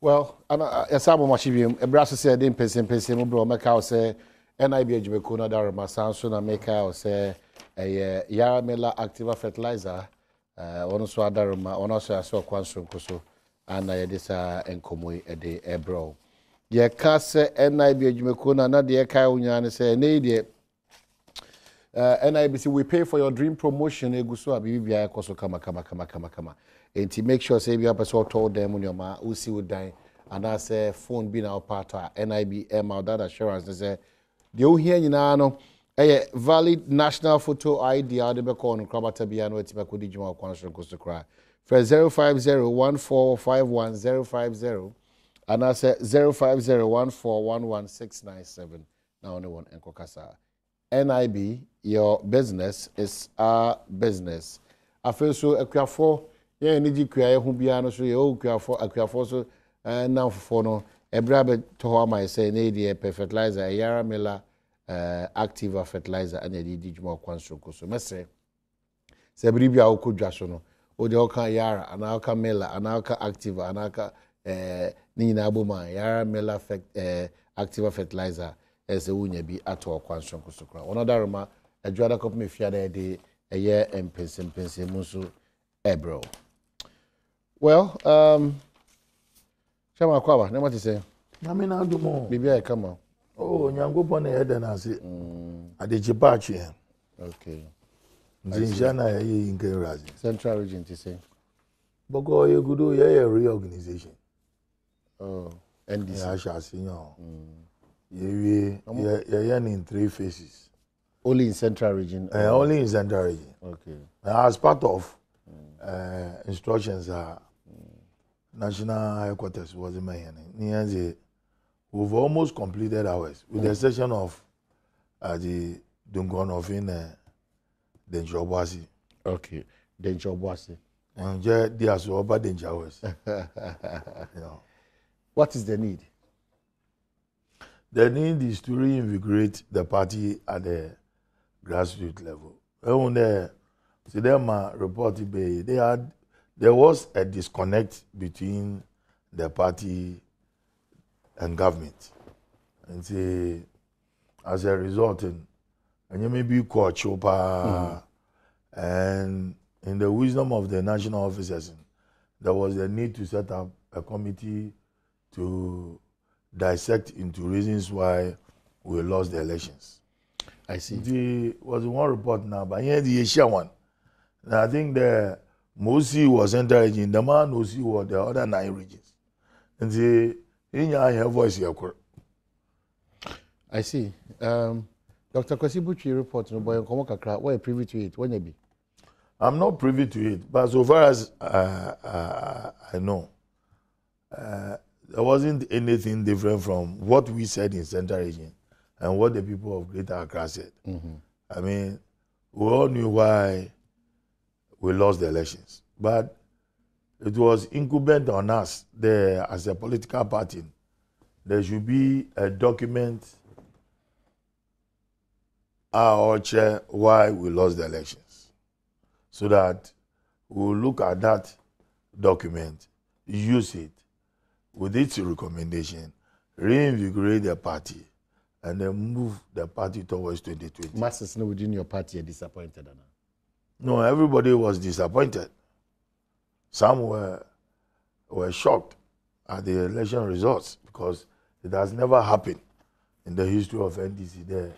Well, Esamo Machivium, a brass said in Mpensenpensenmu bro, Macau say, NIB Jimekuna Darama Sanson, and Macau say a Yaramela active fertilizer, one of Swadarama, one also I saw Quansum Coso, and I this encomoy a day a bro. Ye cast NIB Jimekuna, not the Ekaunia, say, Nadia. NIBC, we pay for your dream promotion. Eguso abibia koso kama. And to make sure say we have person told them when your ma usi would die, and I say phone being our part NIB that assurance. They say the here you know a valid national photo ID. I'll be calling Krabata Biano. It's back with the Juma Quantum Costa Cry for 05014510050, and I say 05014111697. Now only one Enkokasa. NIB, your business is our business. I feel so a yeah, need to who be honest with you, so now for no a brabber to how I say, need fertilizer, a Yaramela active fertilizer, and a digimo quanstruco. So, Mestre, Sabribia Oku Jashono, or the Oka Yara, and Alka Mela, and Alka active, and Alka Nina Buma, Yaramela active fertilizer. As a wunya bi ato kwansho kusukura onoda roma adwada kopme fiade de eye Mpensenpensenmu so ebro. Well, chama kwaba na mati say na me na Adom bibia e kama oh nyankopon na yede na ase adechipa atwe okay zinjana ye inke central region to say bogo ye gudo ye reorganization NDC ya sha sinyo yeah, in 3 phases. Only in central region? Only in central region. Okay. As part of instructions, national headquarters was in my hand. We've almost completed ours, with the exception of the Dungon of in Denjobwasi. Okay, Denjobwasi. And they are so about Denjawes. What is the need? The need is to reinvigorate the party at the grassroots level. When they reported there was a disconnect between the party and government. And say, as a result, and you may be called chopa, and in the wisdom of the national officers, there was a need to set up a committee to dissect into reasons why we lost the elections. I see. There was one report now, but here the Asia one. And I think the Mosi was central region, the man Mosi was the other 9 regions. And the in your voice here. I see. Dr. Kwesibuchi report no boy komo kakra why privy to it when you be? I'm not privy to it, but so far as I know, there wasn't anything different from what we said in Central Region and what the people of Greater Accra said. I mean, we all knew why we lost the elections. But it was incumbent on us there as a political party. There should be a document our chair why we lost the elections. So that we'll look at that document, use it, with its recommendation, reinvigorate the party, and then move the party towards 2020. Masses no within your party are disappointed, Anna? No, everybody was disappointed. Some were shocked at the election results because it has never happened in the history of NDC. The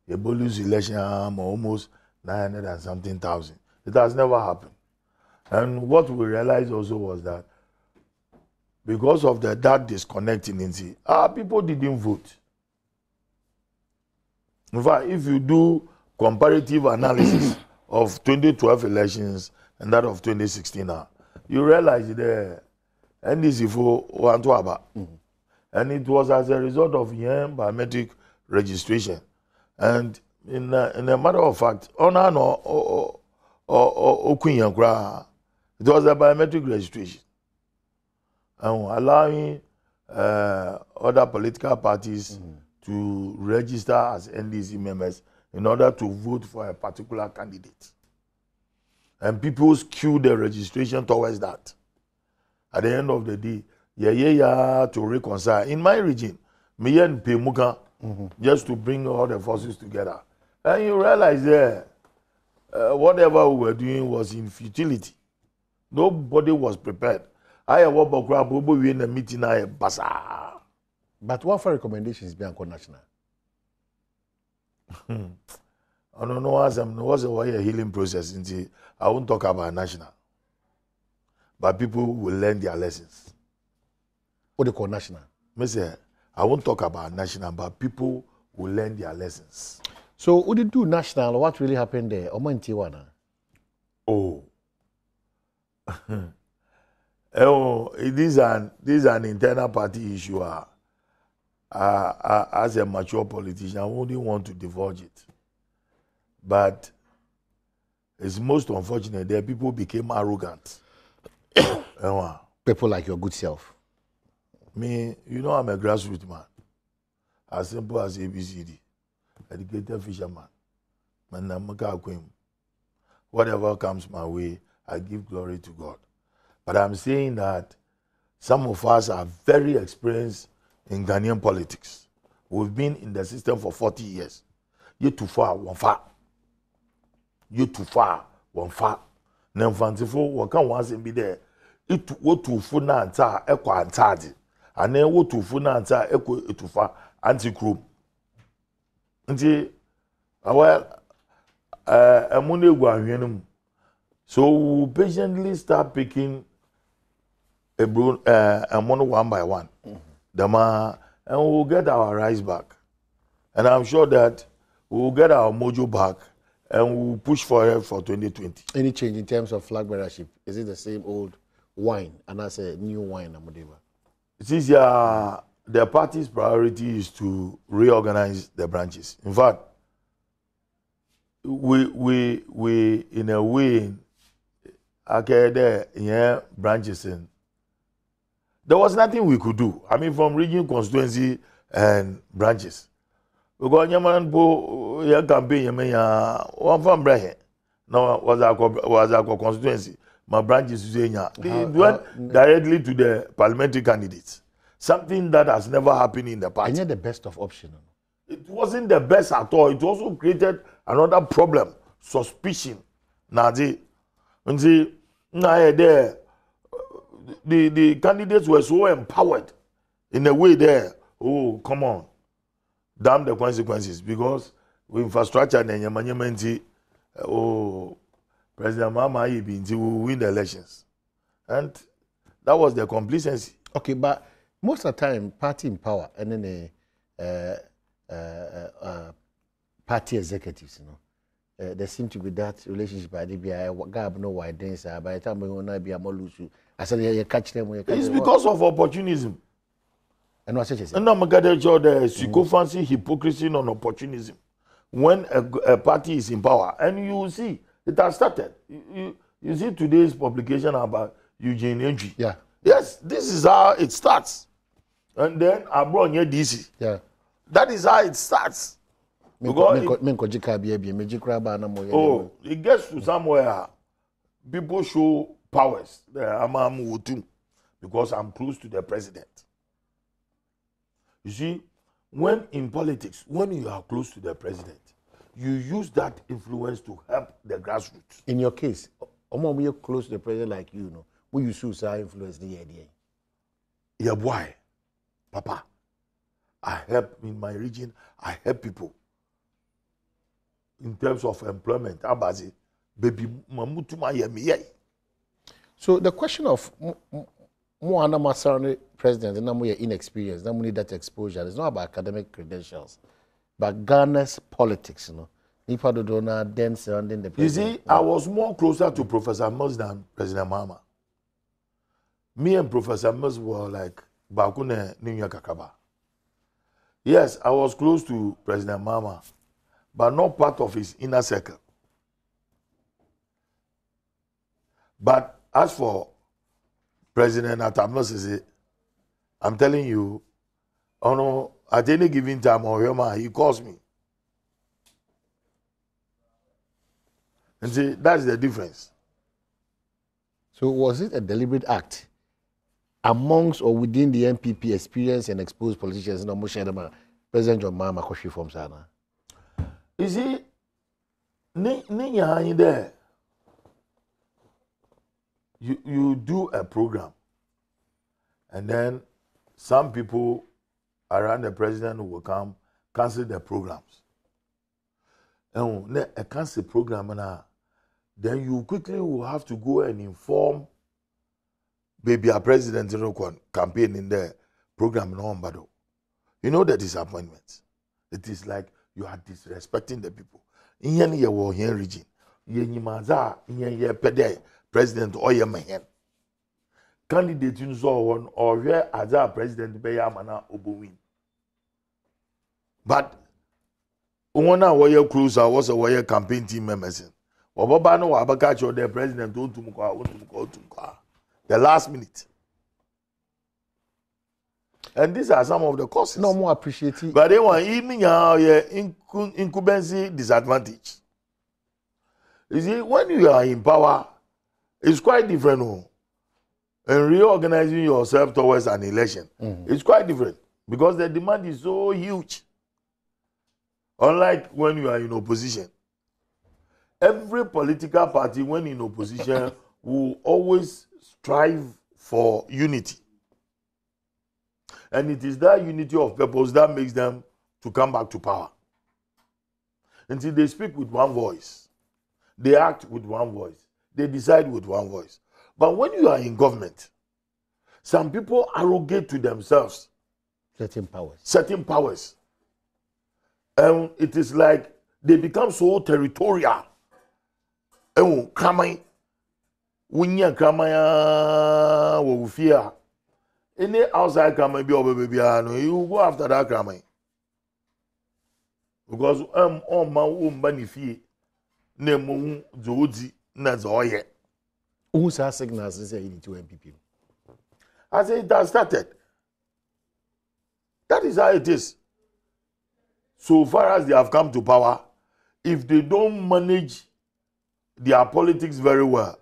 Ebolu's election almost 900 and something thousand. It has never happened. And what we realized also was that because of that disconnect in NC, people didn't vote. In fact, if you do comparative analysis of 2012 elections and that of 2016 now, you realize the NDC for one to about. And it was as a result of biometric registration. And in a matter of fact, it was a biometric registration. And allowing other political parties to register as NDC members in order to vote for a particular candidate. And people skew the registration towards that. At the end of the day, yeah to reconcile. In my region, me and Pemuka, just to bring all the forces together. And you realize there, whatever we were doing was in futility. Nobody was prepared. I have we in a meeting. But what for recommendations be on national? I don't know what's a healing process. I won't talk about national. But people will learn their lessons. What they call national? I won't talk about national, but people will learn their lessons. So, what did you do national? What really happened there? Oh. This is an internal party issue. As a mature politician, I wouldn't want to divulge it. But it's most unfortunate that people became arrogant. People like your good self. Me, I'm a grassroots man. As simple as ABCD. Educated fisherman. Whatever comes my way, I give glory to God. But I'm saying that some of us are very experienced in Ghanaian politics. We've been in the system for 40 years. You too far, one far. You too far, one far. Nemfantifo, one can once be there. It what to funa anta, equa antadi. And then what to funa anta, equa etufa, anti-crum. So we patiently start picking a mono one by one. And we'll get our rice back. And I'm sure that we'll get our mojo back and we'll push for it for 2020. Any change in terms of flag bearership? Is it the same old wine and that's a new wine? Since the party's priority is to reorganize the branches. In fact, we in a way, there branches in. There was nothing we could do. I mean, from region constituency and branches. Because Yaman campaign, one from Brahe. No, was our constituency. My branches went directly to the parliamentary candidates. Something that has never happened in the party. And yet the best of option. It wasn't the best at all. It also created another problem, suspicion. Now, the candidates were so empowered in a way there. Oh, come on. Damn the consequences. Because with infrastructure and President Mama will win the elections. And that was the complacency. Okay, but most of the time, party in power and then party executives, there seems to be that relationship. By the no wide dance. By the time we want to be a more loose, I said, you catch them. It's because of opportunism. And what's it? And I'm going to show the sycophancy, hypocrisy, and opportunism. When a party is in power, and you will see it has started. You see today's publication about Eugene Entry. Yeah. Yes, this is how it starts. And then I brought here DC. Yeah. That is how it starts. It gets to somewhere, people show powers. Because I'm close to the president. You see, when in politics, when you are close to the president, you use that influence to help the grassroots. In your case, you're close to the president like you, will you choose to influence the idea? Yeah, why? Papa, I help in my region, I help people. In terms of employment, baby, so the question of Moana Masarani president and now inexperienced, now need that exposure. It's not about academic credentials, but Ghana's politics, Nipa Dodona then surrounding the president. You see, I was more closer to Professor Mills than President Mahama. Me and Professor Mills were like Bakune Ninya Kakaba. Yes, I was close to President Mahama, but not part of his inner circle. But as for President Atamnos, I'm telling you, at any given time, he calls me. And see, that's the difference. So was it a deliberate act amongst or within the MPP experienced and exposed politicians no motion them President John Mahama Koshi from Sana. You see, ni there. You do a program, and then some people around the president will come cancel the programs. And when a cancel program now, then you quickly will have to go and inform maybe a president campaign in the program no bado. You know the disappointment. It is like you are disrespecting the people. In any war here region, maza in pede president or your man. Candidate you saw one or where as a president be amana obuwin. But one warrior cruiser was a warrior campaign team members. Obaba no abakacho the president the last minute. And these are some of the causes. No more appreciating. But they want even incumbency disadvantage. You see, when you are in power, it's quite different. And reorganizing yourself towards an election, it's quite different because the demand is so huge. Unlike when you are in opposition. Every political party, when in opposition, will always strive for unity. And it is that unity of purpose that makes them to come back to power. Until they speak with one voice. They act with one voice. They decide with one voice. But when you are in government, some people arrogate to themselves certain powers. Certain powers. And it is like they become so territorial. And kramai, winya kramaya, wo fear. Any outside kramai be over baby, you go after that kramai. Because on my own benefit, name Jodi, that's all yet. Who's our signals is to MPP? I say it has started. That is how it is. So far as they have come to power, if they don't manage their politics very well,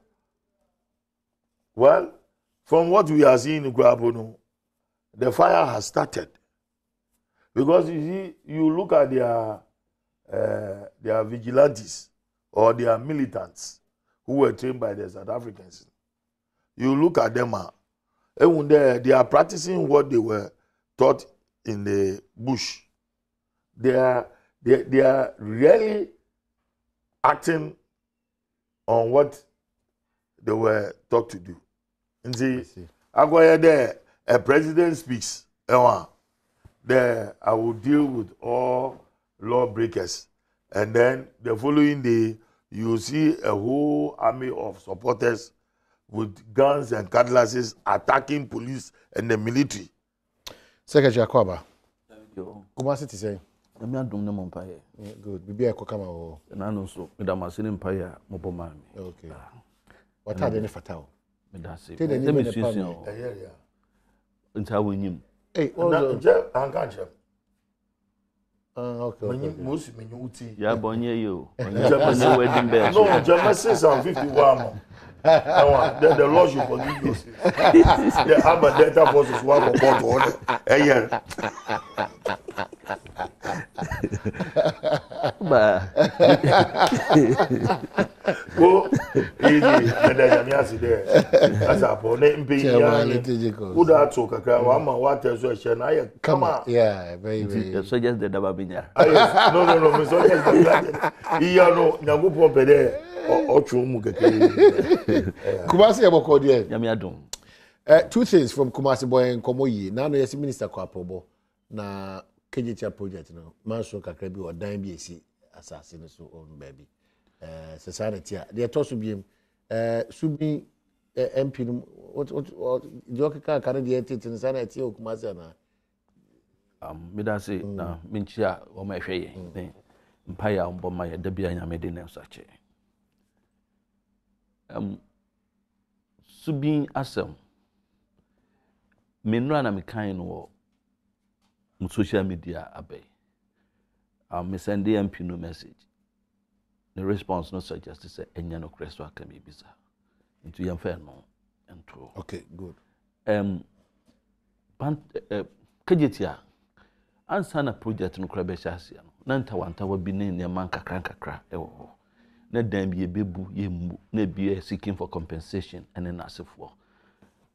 from what we are seeing in Kwabono, the fire has started. Because you see, you look at their vigilantes or their militants who were trained by the South Africans. You look at them, and they are practicing what they were taught in the bush. They are really acting on what they were taught to do. And see, I go there, a president speaks, there I will deal with all lawbreakers. And then the following day, you see a whole army of supporters with guns and cutlasses attacking police and the military. Secretary Akwaba. Thank you. Kumasi ti say. I'm not doing them empire. Good. Bibi e kokama o. Na no so, me da masin empire mo bo ma me. Okay. What are the fatao? Me da say. Tell the name of the family. Yeah. Nta wonyim. Hey, also okay. Most minuti. Ya bonye yo. Onye wedding bell. No, Genesis 51. The Lord should forgive you. The Abba Delta forces one for God. Ba. Go easy. And then I'm there. That's a point. Who that talk? What else? Come on. Yeah, very. So just the daba binya. No. So just you know, nyago pon pede. Kumasi Yaboko there. Yami Adom. Two things from Kumasi boy and Komoyi. Now no minister kwa probo na KJT project no. Manso kakrebi or dime BC assassin so on baby. Society. They are told to be subi MP what joke ka kan dey tit in sanity o Kumasi na. Me da say na minchia o ma hwe ye. Mpaya ombo ma ye da bia nyame de na sache. Subin asem menura na mekan no wo social media abey me send the MP no message the response no suggest to say enya no crest wa kan bisa into yam fair no entro okay good kajetia ansa na project no kra be hyase no na ntawantawa bi ne ne man kakra ewo ho na dan bi ebebu yemmu na bi seeking for compensation ene na asefo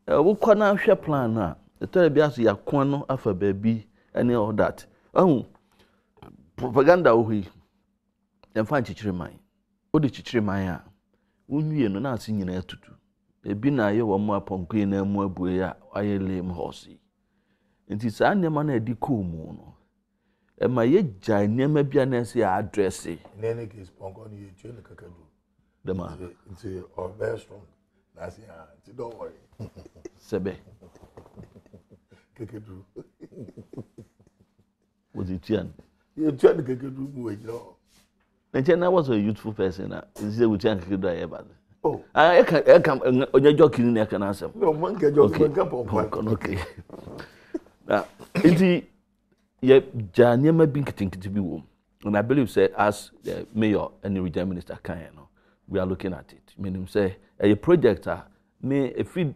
wo kwa na hwe plan na the bi aso yakon no afa baabi ene all that propaganda wo hi dem fa chichire man o de chichire man a wonwie no na ase nyina atutu ebi na aye wo mo aponko na mu abue a aye lame horse nti saa nema na edi komu no e ma ye gya nema bia na se address in any case ponko ni ye tue ne kakadu the man it's all very strong that's don't worry sebe kakadu was it yan you tue ne kakadu mu we no na was a youthful person na is say we tue kakadu aye bad oh I can onye joking na kan asem no man ke joking man ponko okay na inti ye janyema bi nkitinkiti bi wo and I believe say as the mayor and the regional minister can we are looking at it meaning say a project me if it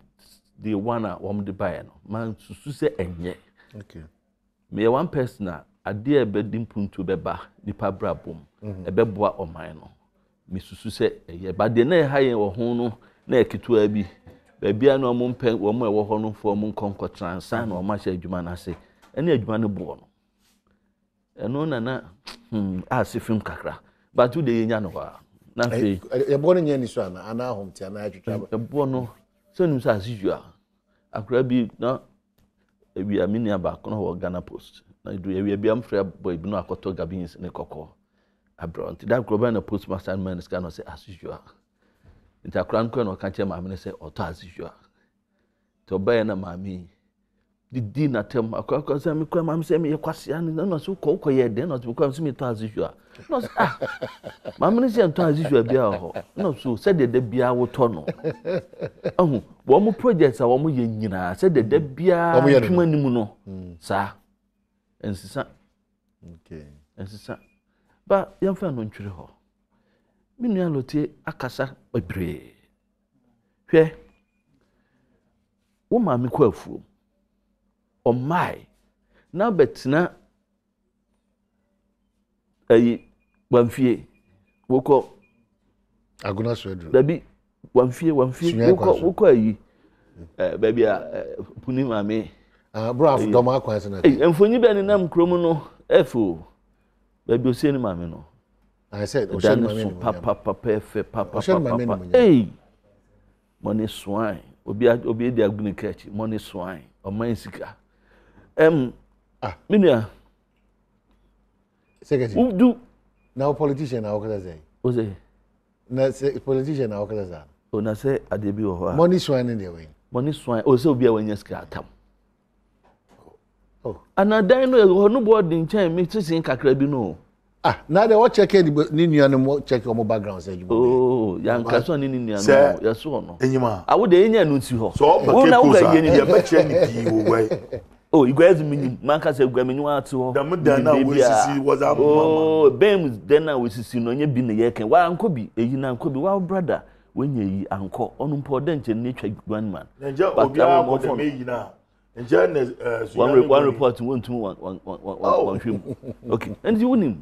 the one wom de buy no man susu say enye okay me one person ade e be dimpuntu be ba nipa brabom e be boa oman no me susu say eye ba de na ha yen wo ho no na ekitua bi bia na omo mpen wo mo e wo ho no fo mo nkonko transa na o ma hye adwuma na se ene adwuma ne bo no eno na asifim kakra but you dey nya no ha na fe e bo no nya ni so ana ahomtia na atwitwa e bo no so nim sa asijua akra bi na ebi amini aba kono wo Ghana Post na do ewi bia mfra boy bi no akoto gabins ne kokko abroad that global na postmaster man is cannot say asijua nta kran ko no ka che ma me say auto asijua to buy na mami di na tem akwa say me kwa mami say me kwase an no so ko ye de no so kwa me to asijua no mami say to asijua bia ho no so say de bia wo to no wo mo projects a wo mo ye nyina say de bia twuma nimu no sa ensisa okay ensisa ba yamfa no ntwere ho minu alotie akasa bebre hwe wo ma me kwa afuo o mai na betina ayi wamfie woko aguna swedru dabi wamfie woko ayi baby puni ma me bro af dom akwan se na emfonyi be ni nam kromu no efo baby osieni ma me no I said ocean mami papa hey money swine obi dey aguni catch money swine o man sika minia secretary do now politician na okada say o say na politician na okada say o na say adebi o ho money swine in the way money swine o say obi a wanya sika atam oh anadan no no board nchen me tisin kakra bi no now they what check ni nuanu check your background say you oh yanka so ni nuanu ya so no enyima awo de enya no ti ho so na wo ga yeni ya be che ni pi wo we oh igwezi minyi manka se gwamenyu ati ho dam na wo sisi was am oh bem den na wo sisi no nya bi ne ye kan wa anko bi eyi na anko bi wa brother wenya yi anko onu mpo de nche ni twa gwanman nja obi a mo de meyi na nja na one report won to one film okay and you win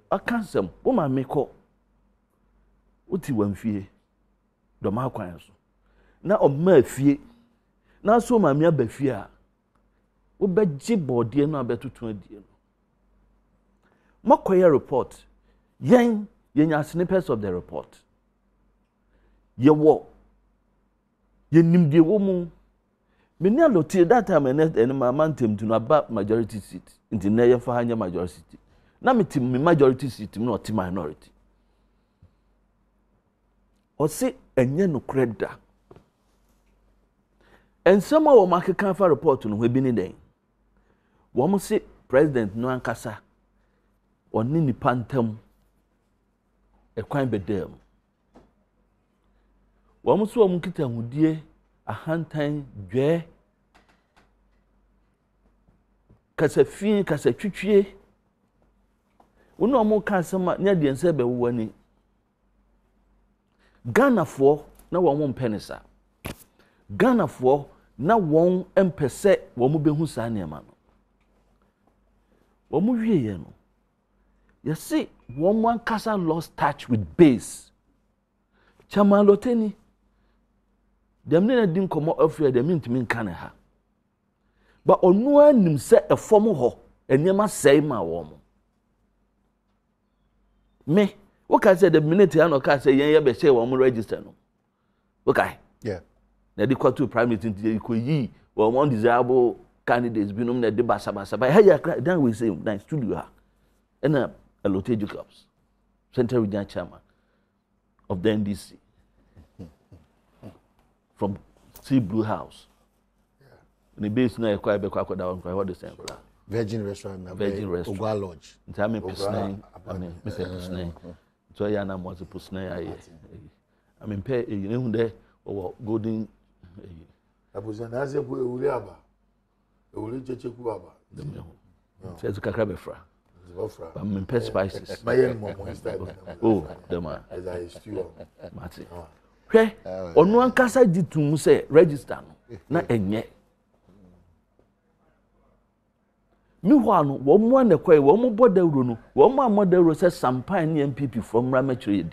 akansem wo ma meko uti wamfie do ma kwan so na o ma fie na so ma me abafie a wo beji bode no abetutu adie no makoye report yenya snippets of the report yewo yenimdie wo mu meni alotie that time and my man tem to about majority seat in na ye fa hanya majority seat na me tim majority seat no ti minority o se enye no kreda and some of market can fa report no we bi ni den wo mo se president no ankasa oni ni pantam ekwan bedam wo mo so wo mo kita hudie ahantan dwe kasafin kasatwitwie wono omo ka sama nya de nse be wani Ghana fo na wo mo mpenisa Ghana for na won empese wo mu behu sa niema no wo mu wieye no you see one kasa lost touch with base chama loteni dem ne din komo afia dem ntimi nka ne ha ba onu anim se efom ho eniema sei ma wo mo me what can say the minute I no can say yen be say wo mo register no okay yeah na di kwatu prime minister ko yi wo mo desirable candidates binom na de basa ba ya then we say na studio ha na a Lotte Jacobs Central Regional Chairman of the NDC from Sea Blue House. Yeah. The base na quite be quite down quite what the same. Virgin Restaurant, Virgin Restaurant. Ogwa Lodge. Ntame Pusnay, Mr. Pusnay. So ya na mo Pusnay I mean pay you know there or golden Abuzana aze bu ewuri aba. Ewuri checheku aba. Says kakra be fra. I'm in spices. Oh, the man. As I stew. Martin. Okay. On one casa did to say register na enye. Meanwhile, one more the quay, one more border no, one more model says some pioneer MPP from Ramachri.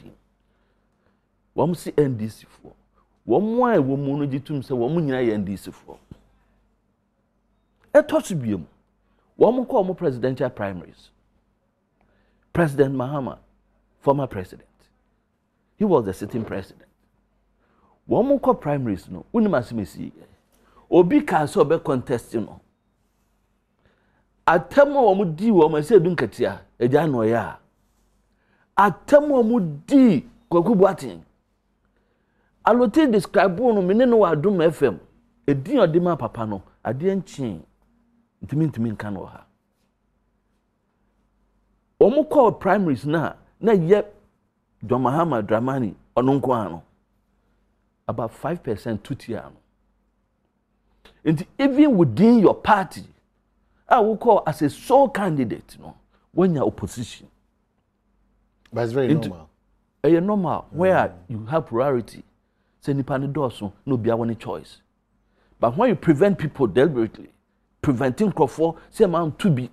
One see NDC for. One more woman jitum say one NDC for. A touch one more call more presidential primaries. President Mahama, former president. He was the sitting president. One more call primaries no. Unimasimisi. Obi kanso be contesting no. Atemo wa mudi wa mase dunkatia eja no ya. Atemo wa mudi kwakubu atin. Alote describe no me no wa Adom FM. Edin odima papa no ade enchin. Ntimi nka no ha. Omo call primaries na ye John Mahama Dramani ononko ano. About 5% tutia. And even within your party, I will call as a sole candidate, no, when you're opposition. But it's very normal. It's normal where you have priority. Say ni panidoso no be one choice. But when you prevent people deliberately, preventing crowd say man to be,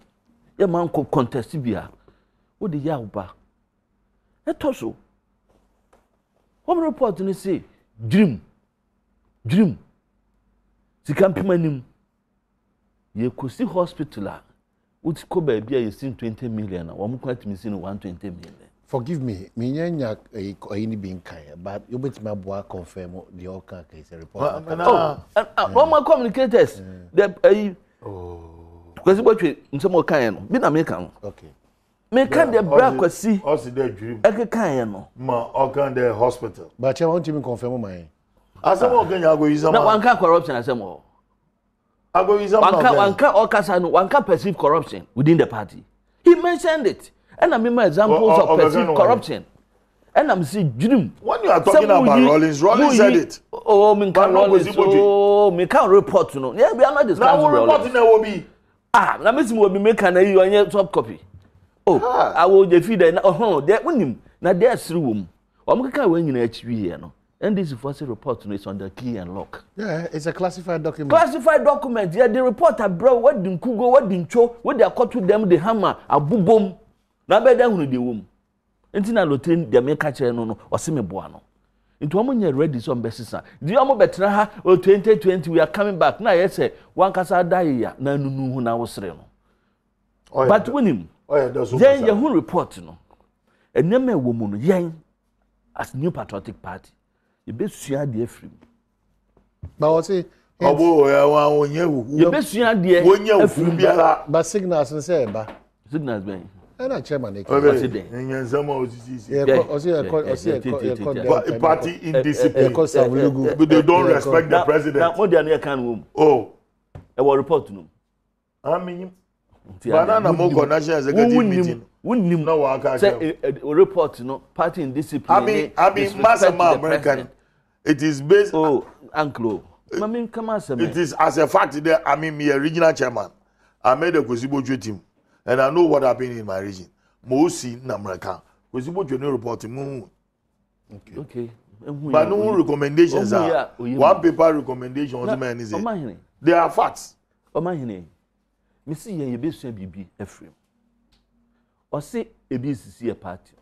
a man contest bia. What the yauba? That also. One report and say, dream. Sikampimanim. Ye could hospital. Would go baby, you seen 20 million. One quite missing 120 million. Forgive me, Minya any being kind, but you bet my boy confirm the Oka case report. One more communicators. Because what you some more kind, been American. Okay. Make the black or see. Also, their dream. I can't know. Ma, Okan the hospital. But I want to confirm my. As a Okan, I go use no one can corruption as a more. I go use one can perceive corruption within the party. He mentioned it. And I mean my examples of perceived corruption. And I'm saying, dream. When you are talking about Rollins said it. Oh, me can't Rollins. Oh, me can't report to no. Yeah, we are not discussing. Now, reporting will be. Let me see what we make and you on your top copy. Oh, I will defeat that. Oh, that win him. Now there's room. I'm going to HV, no. And this is first report is on the key and lock. Yeah, it's a classified document. Classified document. Yeah, the reporter, bro, what didn't Kugo, what didn't show, what they are caught to them, the hammer, a boom. Now, better than the womb. Until I look the make catcher no, or semi buano. Into one year ready some best. Do you know better? Oh, 2020, we are coming back. Now, yes, one casa die, no, who now was reno. But win him. Then your whole report, no. A name a woman, young as New Patriotic Party. You best see the free. But what's it? You best see the free. But signals and say, but signals being. And a chairman, party indiscipline. But they don't respect the president. Now, what they can oh, I will report to them. I mean, banana moko national executive meeting. Wouldn't no say a report, no party indiscipline. I mean, Master American. It is based. Oh, Uncle. I mean, come on, it is as a fact that I mean, me a regional chairman. I made a Kosibo team, and I know what happened in my region. Mosi in America. Kosibo report. Okay. But no recommendations are one paper recommendation on man is it. They are facts. Omahine. Me see ye be so bibi Ephraim. Or say a BCC party.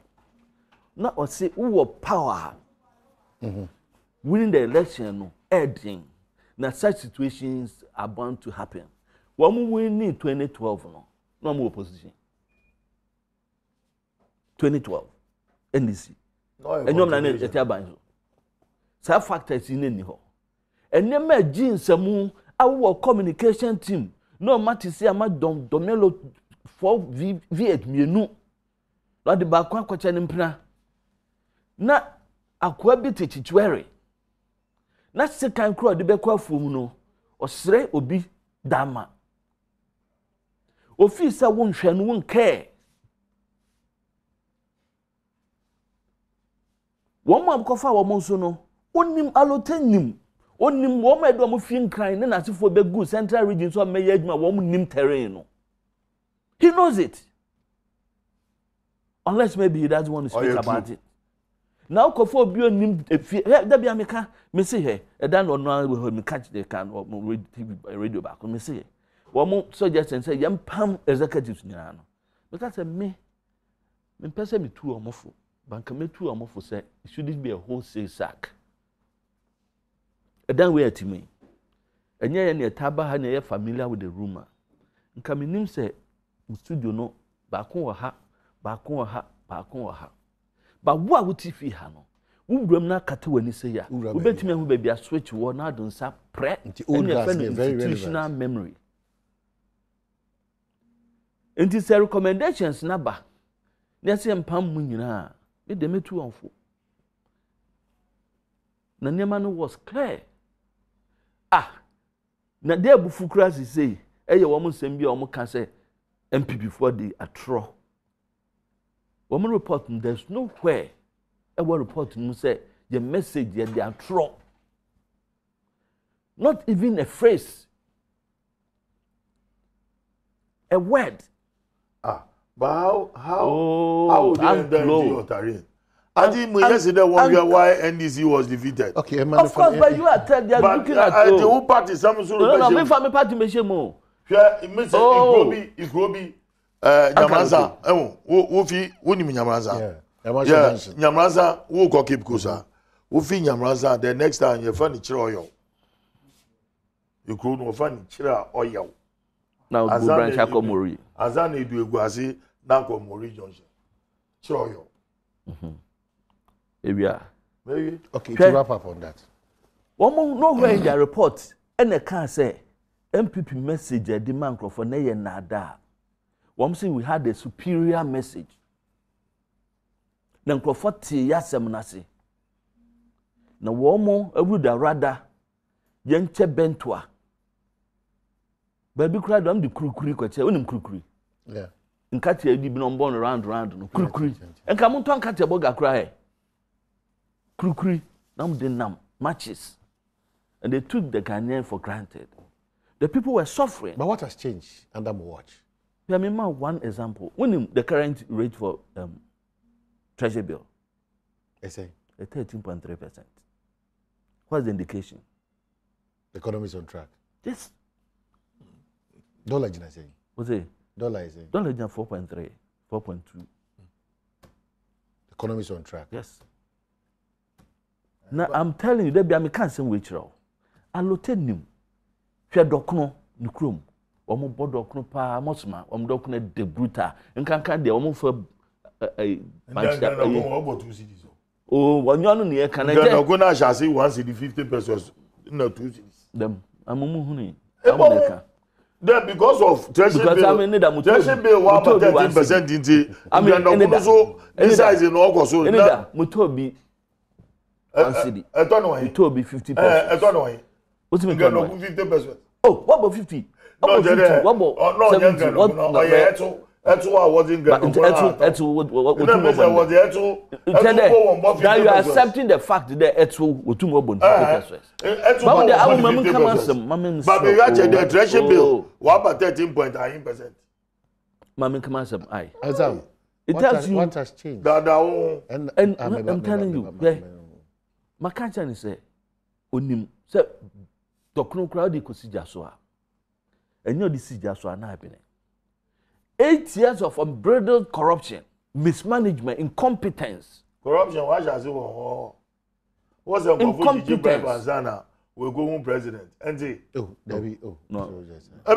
Not or say who power. Winning the election no ending. Now such situations are bound to happen. One win in 2012 no more opposition. 2012 NDC. And you're not a tabanzo. Some factors in any hole. And never jeans some our communication team. No matter say I'm domelo for V8 mienu. Not the back one question in plan. Na akwabiti chichwere. Na second crow the bekwa fum no. Osre obi dama. Ofisa won hwe no won care. One man kofa wo monso no. Onim alotenim. Onim wo ma do mo fin kran ne na sefo be good central region so me yaduma wo nim terrain no. He knows it. Unless maybe he doesn't want to speak about it. Now kofa obi onim da bia meka me say he e da no no me catch the can or radio back me say wo mo suggest say yam pam executives nyana no. Because me person me two omofo banka me two omofo say it shouldn't be a wholesale sack. Edan we atimi enye ye ne taba ha na ye familiar with the rumor nka menim say studio no ba ko wo ha ba wo a wuti fi ha no wo bram na kata wani say ya wo betimi hu ba bia switch wo na adon sa pre institutional memory enti say recommendations na ba na say mpam mu nyina e de metu onfo na nema no was clear. Na dey bufu krasi say eye wo mo nsem bia wo mo ka say MP before the atro. Wo mo report there's nowhere e wo report no say your message ye the atro. Not even a phrase. A word. But how would you enter into your terrain? I think yesterday wonder why NDC was defeated. Okay, of course, but you are telling they are looking at the whole party some sort of no, me for me party me shemo. Me say Ikrobi Nyamranza wo fi woni Nyamranza. Nyamranza wo ko keep kosa. Wo fi Nyamranza the next time you find chira oyo. Ikro no find chira oyo. Now go branch akomori. Azan edu eguase na akomori junction. Chira oyo. Maybe. Okay, to wrap up on that. One more nowhere in their report, and they can't say MPP message a demand for na nada. One say we had a superior message. Then Crawford yasem nasi. Na one more every da rather yenche bentwa. Baby cried on the krukuri kwache unim krukuri. Yeah. Nkati edi bi no born round no krukuri. Enka muntu ankati aboga cry. Krukuri, nam matches. And they took the Ghanaian for granted. The people were suffering. But what has changed under my watch? I mean, one example. When the current rate for treasury bill? I say? 13.3%. What's the indication? The economy is on track. Yes. Dollar is saying. What's it? Dollar is saying. Dollar is 4.3, 4.2. The economy is on track. Yes. Now I'm telling you, there be a mechanism which row. Allote nim. Fia dokno nukrum. Omo bodokno pa mosma. Omo dokno de bruta. Nkankan de omo for a bunch that. Oh, one yon near can I go na shall say once in the 50 pesos. No 2 cities. Them. Amumu huni. Then because of treasury bill, treasury bill 13% into. I mean, also inside in August. So Mutobi. It will be 50 pesos. What's the mean? 50 pesos. Oh, what about 50? No, 50? What about 70? What? Now you are accepting the fact that Etu will do more than 50 pesos. But you actually the treasury bill, what about 13.9%? Mammy come on, aye. It tells you what has changed. And I'm telling you, Makacha ni say onim say dokno crowd di kosija so a enyo di sija so na abene 8 years of unbridled corruption, mismanagement, incompetence. Corruption, why shall I say what's the incompetence? We go home president. And no. I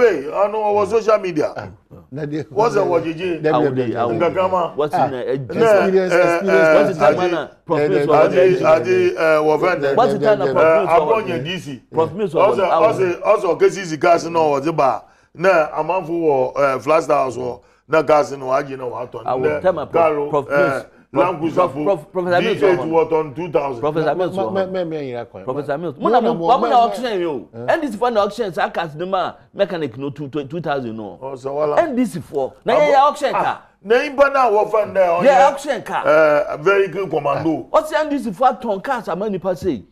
know what social media. What's the what you what's in experience? What's the kind of profit? Also, cases gas no was the bar. Na amanfo flash house na gas no agi na wa ton. Professor Mills on 2000. Professor Mills. Professor Mills. Muna auction yo. And this for the auction sa cast the man mechanic no 2000 no. Oh so wala. And this for. Na ya auction car. Na imba na wo fan there on. Yeah auction car. Very good commando. What's and this for ton cars amani pa say.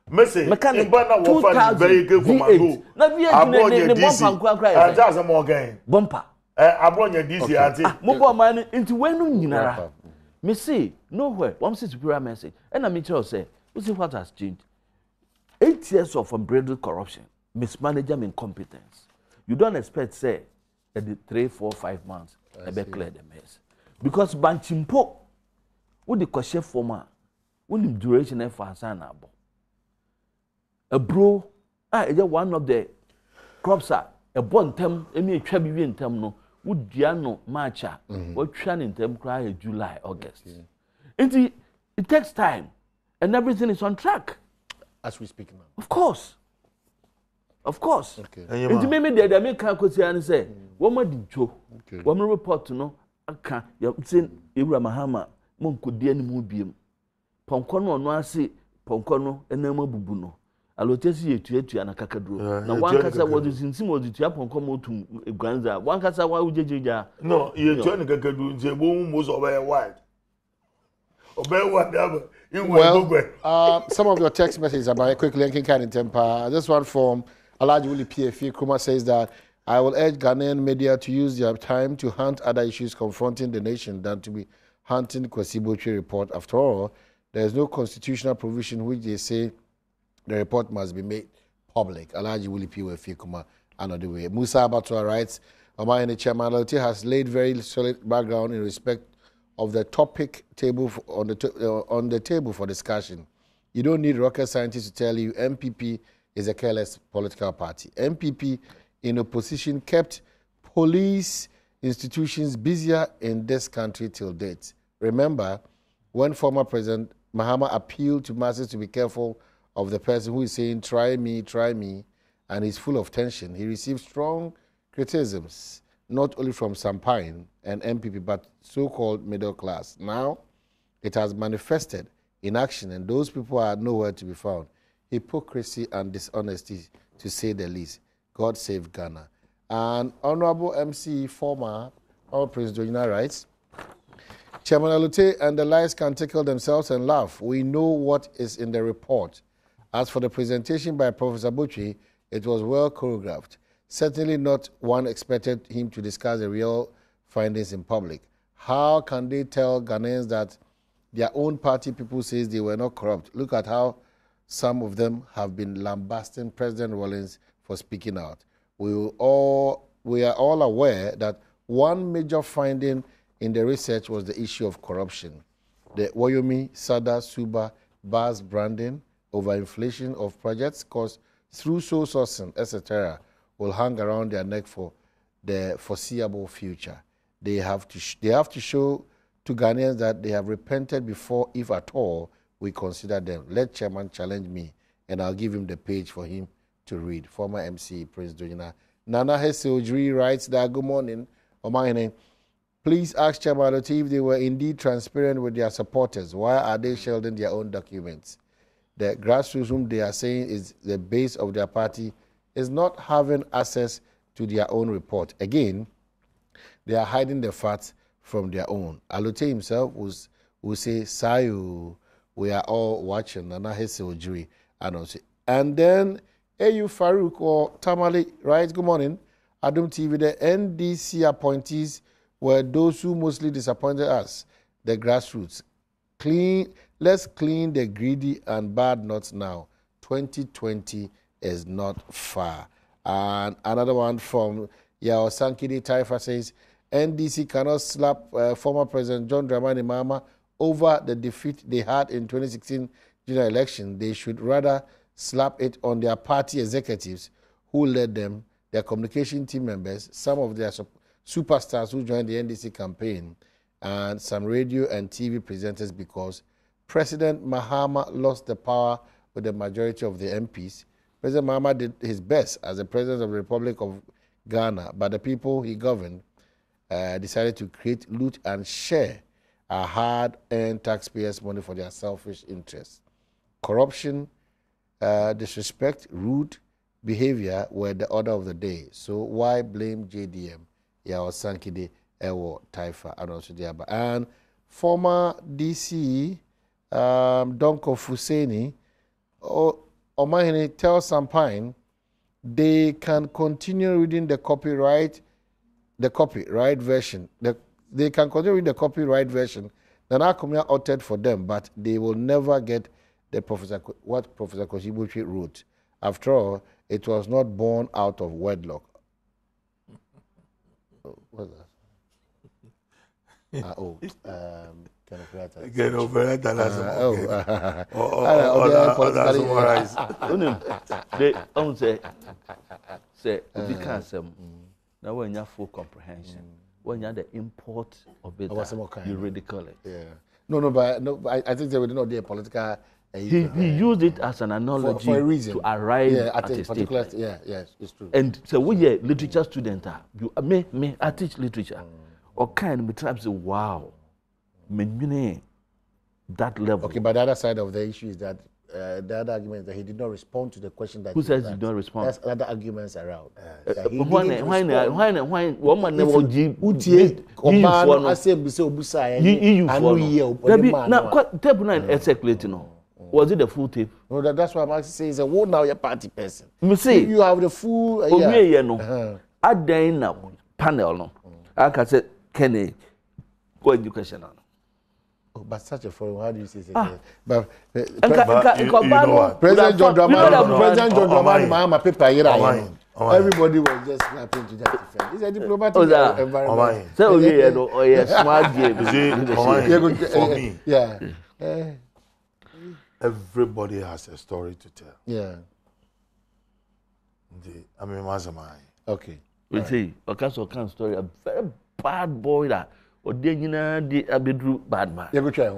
Message. Imba na wo fan very good commando. Na V8 ne bumper kwa cry. Just some more gain. Bumper. Abronya DC ati. Mo bo man into wenu nyinara. Me say nowhere. One say superior message. And I mean tell say, you see what has changed? 8 years of unbridled corruption, mismanagement, incompetence. You don't expect say at the 3, 4, 5 months I be clear the mess. Because Banchimpo, what the question former, when the duration for Hassan abo. A bro, one of the crops are a bon term, any trabi in term no. Would Diano Marcha, what trying in them cry July, August. It takes time and everything is on track. As we speak now. Of course. Okay. And maybe the American could say and say, what more did Joe? One report to know, I can't, you're saying Ibrahim Mahama, Monko Dian Mubium. Poncono, no, say Poncono, and Nemo Bubuno. Alotesi etu ya na kakaduro na one kasa wodi sinsim wodi tu apon komo tu gwanza one kasa wa ujejeja no ye tu na kakaduro nje bo mo so be wide well some of your text messages about quickly linking kind in temper. This one from Alhaji Wuli PFE Kuma says that I will urge Ghanaian media to use their time to hunt other issues confronting the nation than to be hunting Kwesibochi report. After all, there is no constitutional provision which they say the report must be made public. Alhaji Wuli PFE Kuma another way. Musa Abatua writes, Omayene Chairman Lote has laid very solid background in respect of the topic table on the table for discussion. You don't need rocket scientists to tell you MPP is a careless political party. MPP in opposition kept police institutions busier in this country till date. Remember, when former President Mahama appealed to masses to be careful of the person who is saying, try me, and he's full of tension, he received strong criticisms, not only from Sampine and MPP, but so-called middle class. Now, it has manifested in action, and those people are nowhere to be found. Hypocrisy and dishonesty, to say the least. God save Ghana. And Honorable MC, former Prince Dojina writes, Chairman Alute and the lies can tickle themselves and laugh. We know what is in the report. As for the presentation by Professor Buchi, it was well choreographed. Certainly not one expected him to discuss the real findings in public. How can they tell Ghanaians that their own party people says they were not corrupt? Look at how some of them have been lambasting President Rawlings for speaking out. We are all aware that one major finding in the research was the issue of corruption. The Wayomi, Sada, Suba, Bars branding, overinflation of projects caused through sole sourcing, etc., will hang around their neck for the foreseeable future. They have to show to Ghanaians that they have repented before, if at all, we consider them. Let Chairman challenge me, and I'll give him the page for him to read. Former MC Prince Dojina. Nana Hesse Ojiri writes that, good morning, Omayene. Please ask Chairman Oti if they were indeed transparent with their supporters. Why are they shielding their own documents? The grassroots whom they are saying is the base of their party is not having access to their own report. Again, they are hiding the facts from their own. Alute himself will say, Sayu, we are all watching. Nana Hesse Ojiri. And then AU Farouk or Tamale writes, good morning. Adom TV, the NDC appointees were those who mostly disappointed us, the grassroots. Let's clean the greedy and bad nuts now. 2020 is not far. And another one from Yao Sankidi Taifa says, NDC cannot slap former President John Dramani Mahama over the defeat they had in 2016 general election. They should rather slap it on their party executives who led them, their communication team members, some of their superstars who joined the NDC campaign, and some radio and TV presenters, because President Mahama lost the power with the majority of the MPs. President Mahama did his best as the President of the Republic of Ghana, but the people he governed decided to create, loot, and share our hard-earned taxpayers' money for their selfish interests. Corruption, disrespect, rude behavior were the order of the day. So why blame JDM? Yao Sankide Ewo Taifa and also Diaba. And former DC Donko Fuseni Omahini tells Sampine they can continue reading the copyright version. They can continue reading the copyright version. Nana Kumia authored for them, but they will never get what Professor Koshibuchi wrote. After all, it was not born out of wedlock. What's that? Say we can't say now when you have full comprehension, when you have the import of it, you ridicule it. Yeah. No, but I think they would not be a political. He used it as an analogy for a reason to arrive at a particular. statement. Yes, it's true. And so we are literature student. I teach literature. Or kind of tribes say, wow, that level. Okay, but the other side of the issue is that the other argument is that he did not respond to the question that. Who says he did not respond? There's other arguments around. Why? One never give. Was it the full tape? No, that's why I'm asking. Say, is a what now? Your party person. Me say you have the full. I then now panel no. I can say Kenny, go education. Oh, but such a forum, how do you say it? But you know what? President John Dramani Mahama paper here. Everybody was just snapping to that effect. It's a diplomatic environment. So smart game. For me, yeah. Everybody has a story to tell. Yeah. I mean, Mazamai. Okay. We see, kind story, a very bad boy that, or the Abidru bad man. You go try.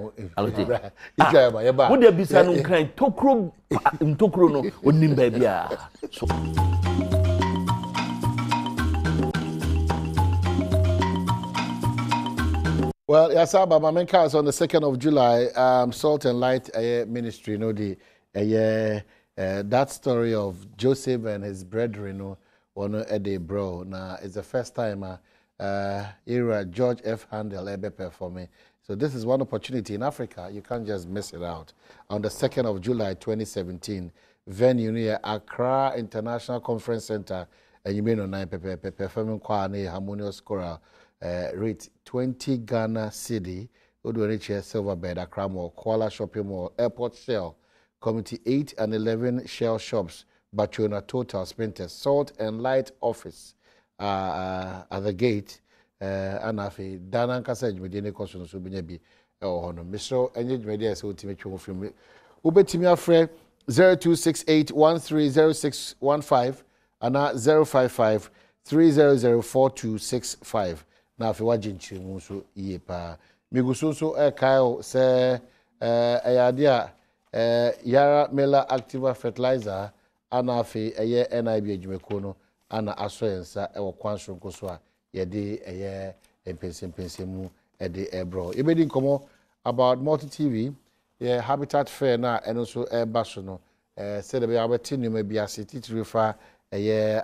Would there be some kind Tokro no, or Nimbabia? So. Well, yes, my main cars on the 2nd of July, Salt and Light Ministry, that story of Joseph and his brethren, one at the bro. Now, it's the first time era George F. Handel ever performing. So this is one opportunity in Africa. You can't just miss it out. On the 2nd of July, 2017, venue near Accra International Conference Center, and you may know performing Kwane Harmonious Choral. Rate 20 Ghana Cedi, Odoniche Silverbed, Accra Mall, Kuala Shopping Mall, Airport Shell, Committee 8 and 11 Shell Shops, Bachona Total Sprinters, Salt and Light Office at the gate, and Afi, Dana Kasa Jmedine Kosuno Subinyabi, Hono, Mr. Engage Media, so Timmy from Ubetimia Fred 0268130615 and 055 3004265. Na afi wagye nkyeremu so yie pa miguso so kaio se ayade a Yara Mela Activa Fertilizer ana afi NIB adwumako no ana aso yensa e wo kwanso nkoso a yede Mpensenpensenmu de ebro ebedi nkomo about multi TV habitat fair na eno so baso no se de be abeti numa bi ase titirifa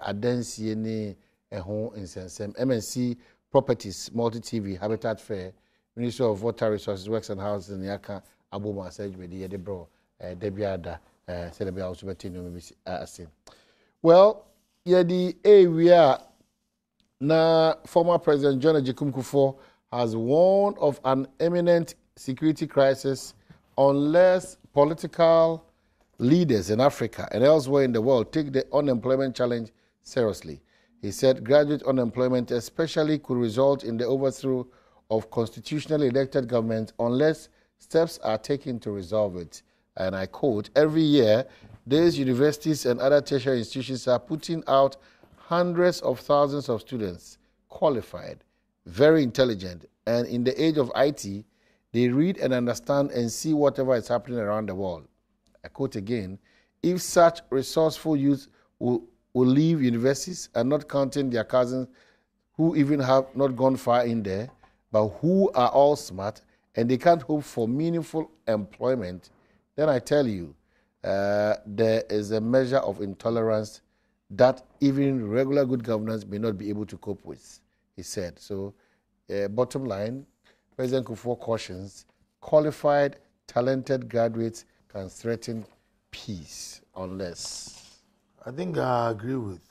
adansie ni ho insensem MNC Properties, Multi-TV, Habitat Fair, Ministry of Water Resources, Works and Housing, in Yaka, Abuma, Sajmedi, Yedebro, Debiada, Celebia, also Betino, maybe seen. Well, the area na former President John Ejim Kufuor has warned of an imminent security crisis unless political leaders in Africa and elsewhere in the world take the unemployment challenge seriously. He said graduate unemployment especially could result in the overthrow of constitutionally elected government unless steps are taken to resolve it. And I quote, every year, these universities and other tertiary institutions are putting out hundreds of thousands of students, qualified, very intelligent, and in the age of IT, they read and understand and see whatever is happening around the world. I quote again, if such resourceful youth will leave universities and not counting their cousins who even have not gone far in there, but who are all smart and they can't hope for meaningful employment, then I tell you, there is a measure of intolerance that even regular good governance may not be able to cope with, he said. So, bottom line, President Kufuor cautions, qualified, talented graduates can threaten peace unless. I think I agree with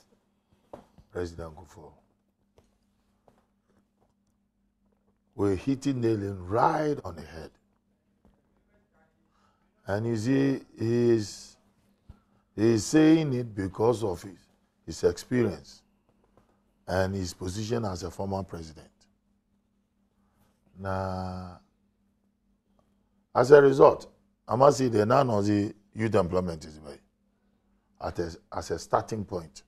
President Kufuor. We're hitting nailing right on the head. And you see, he's saying it because of his experience and his position as a former president. Now, as a result, I must say the none of the youth employment is very as a starting point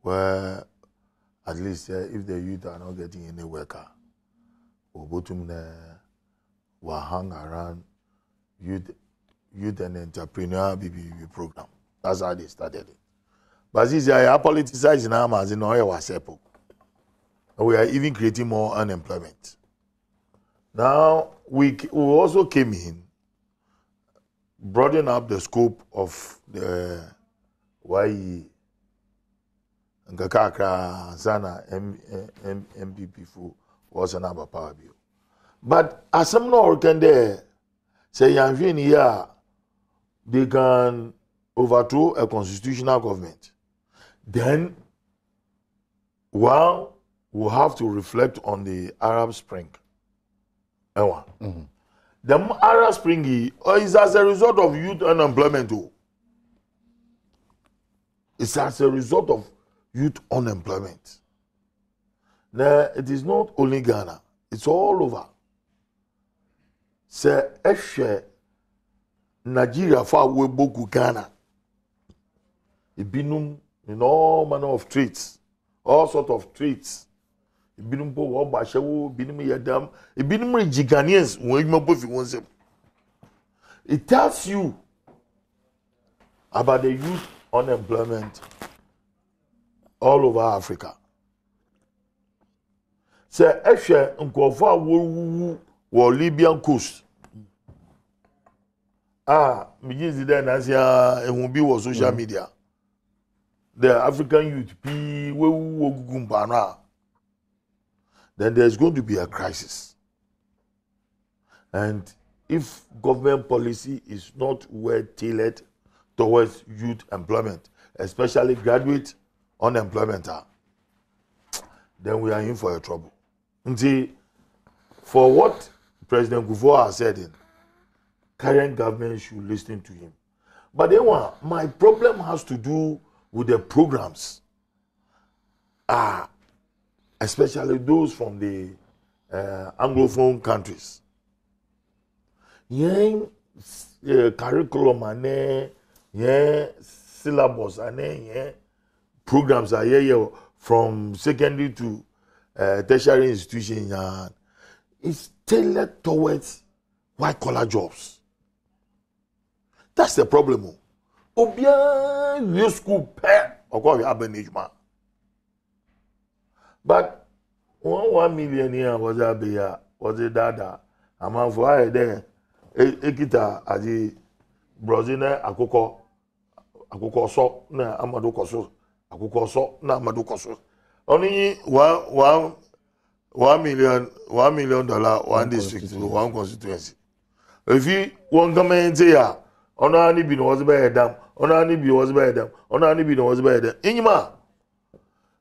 where at least if the youth are not getting any worker, we'll hang around youth and entrepreneur BBB program. That's how they started it. But this is a politicized now as in oil was and we are even creating more unemployment. Now we also came in, broaden up the scope of the YE and Kakaka Sana MPP for was another power bill. But as some no can there say here they can overthrow a constitutional government. Then we'll have to reflect on the Arab Spring. Mm-hmm. The Arab Spring is as a result of youth unemployment too. It's as a result of youth unemployment. Now, it is not only Ghana, it's all over. Say, Nigeria far away boku Ghana. Ibinum in all manner of traits, all sort of traits. Ibinum po wo bashewo, ibinum yadam, ibinum Ghanaians when you both want. It tells you about the youth unemployment all over Africa. Say, nkofo wo Libyan coast. Begins then as it will be was social media. The African youth then there's going to be a crisis. And if government policy is not well tailored towards youth employment, especially graduate unemployment, then we are in for a trouble. See, for what President Kufuor has said, current government should listen to him. But then my problem has to do with the programs, especially those from the Anglophone countries. Curriculum and syllabus and programs are here from secondary to tertiary institution. It's tailored towards white-collar jobs. That's the problem. Obia new school pair or but 1 million here was a beer, was a dada. Among for there, Ekita as the Brazina Akoko so na Amadu Koso, Akoko so na Amadu Koso. Only $1 million, one district, one constituency. If you want to come here, on any be was by them, on any be was by them, on any be was by them. Inima,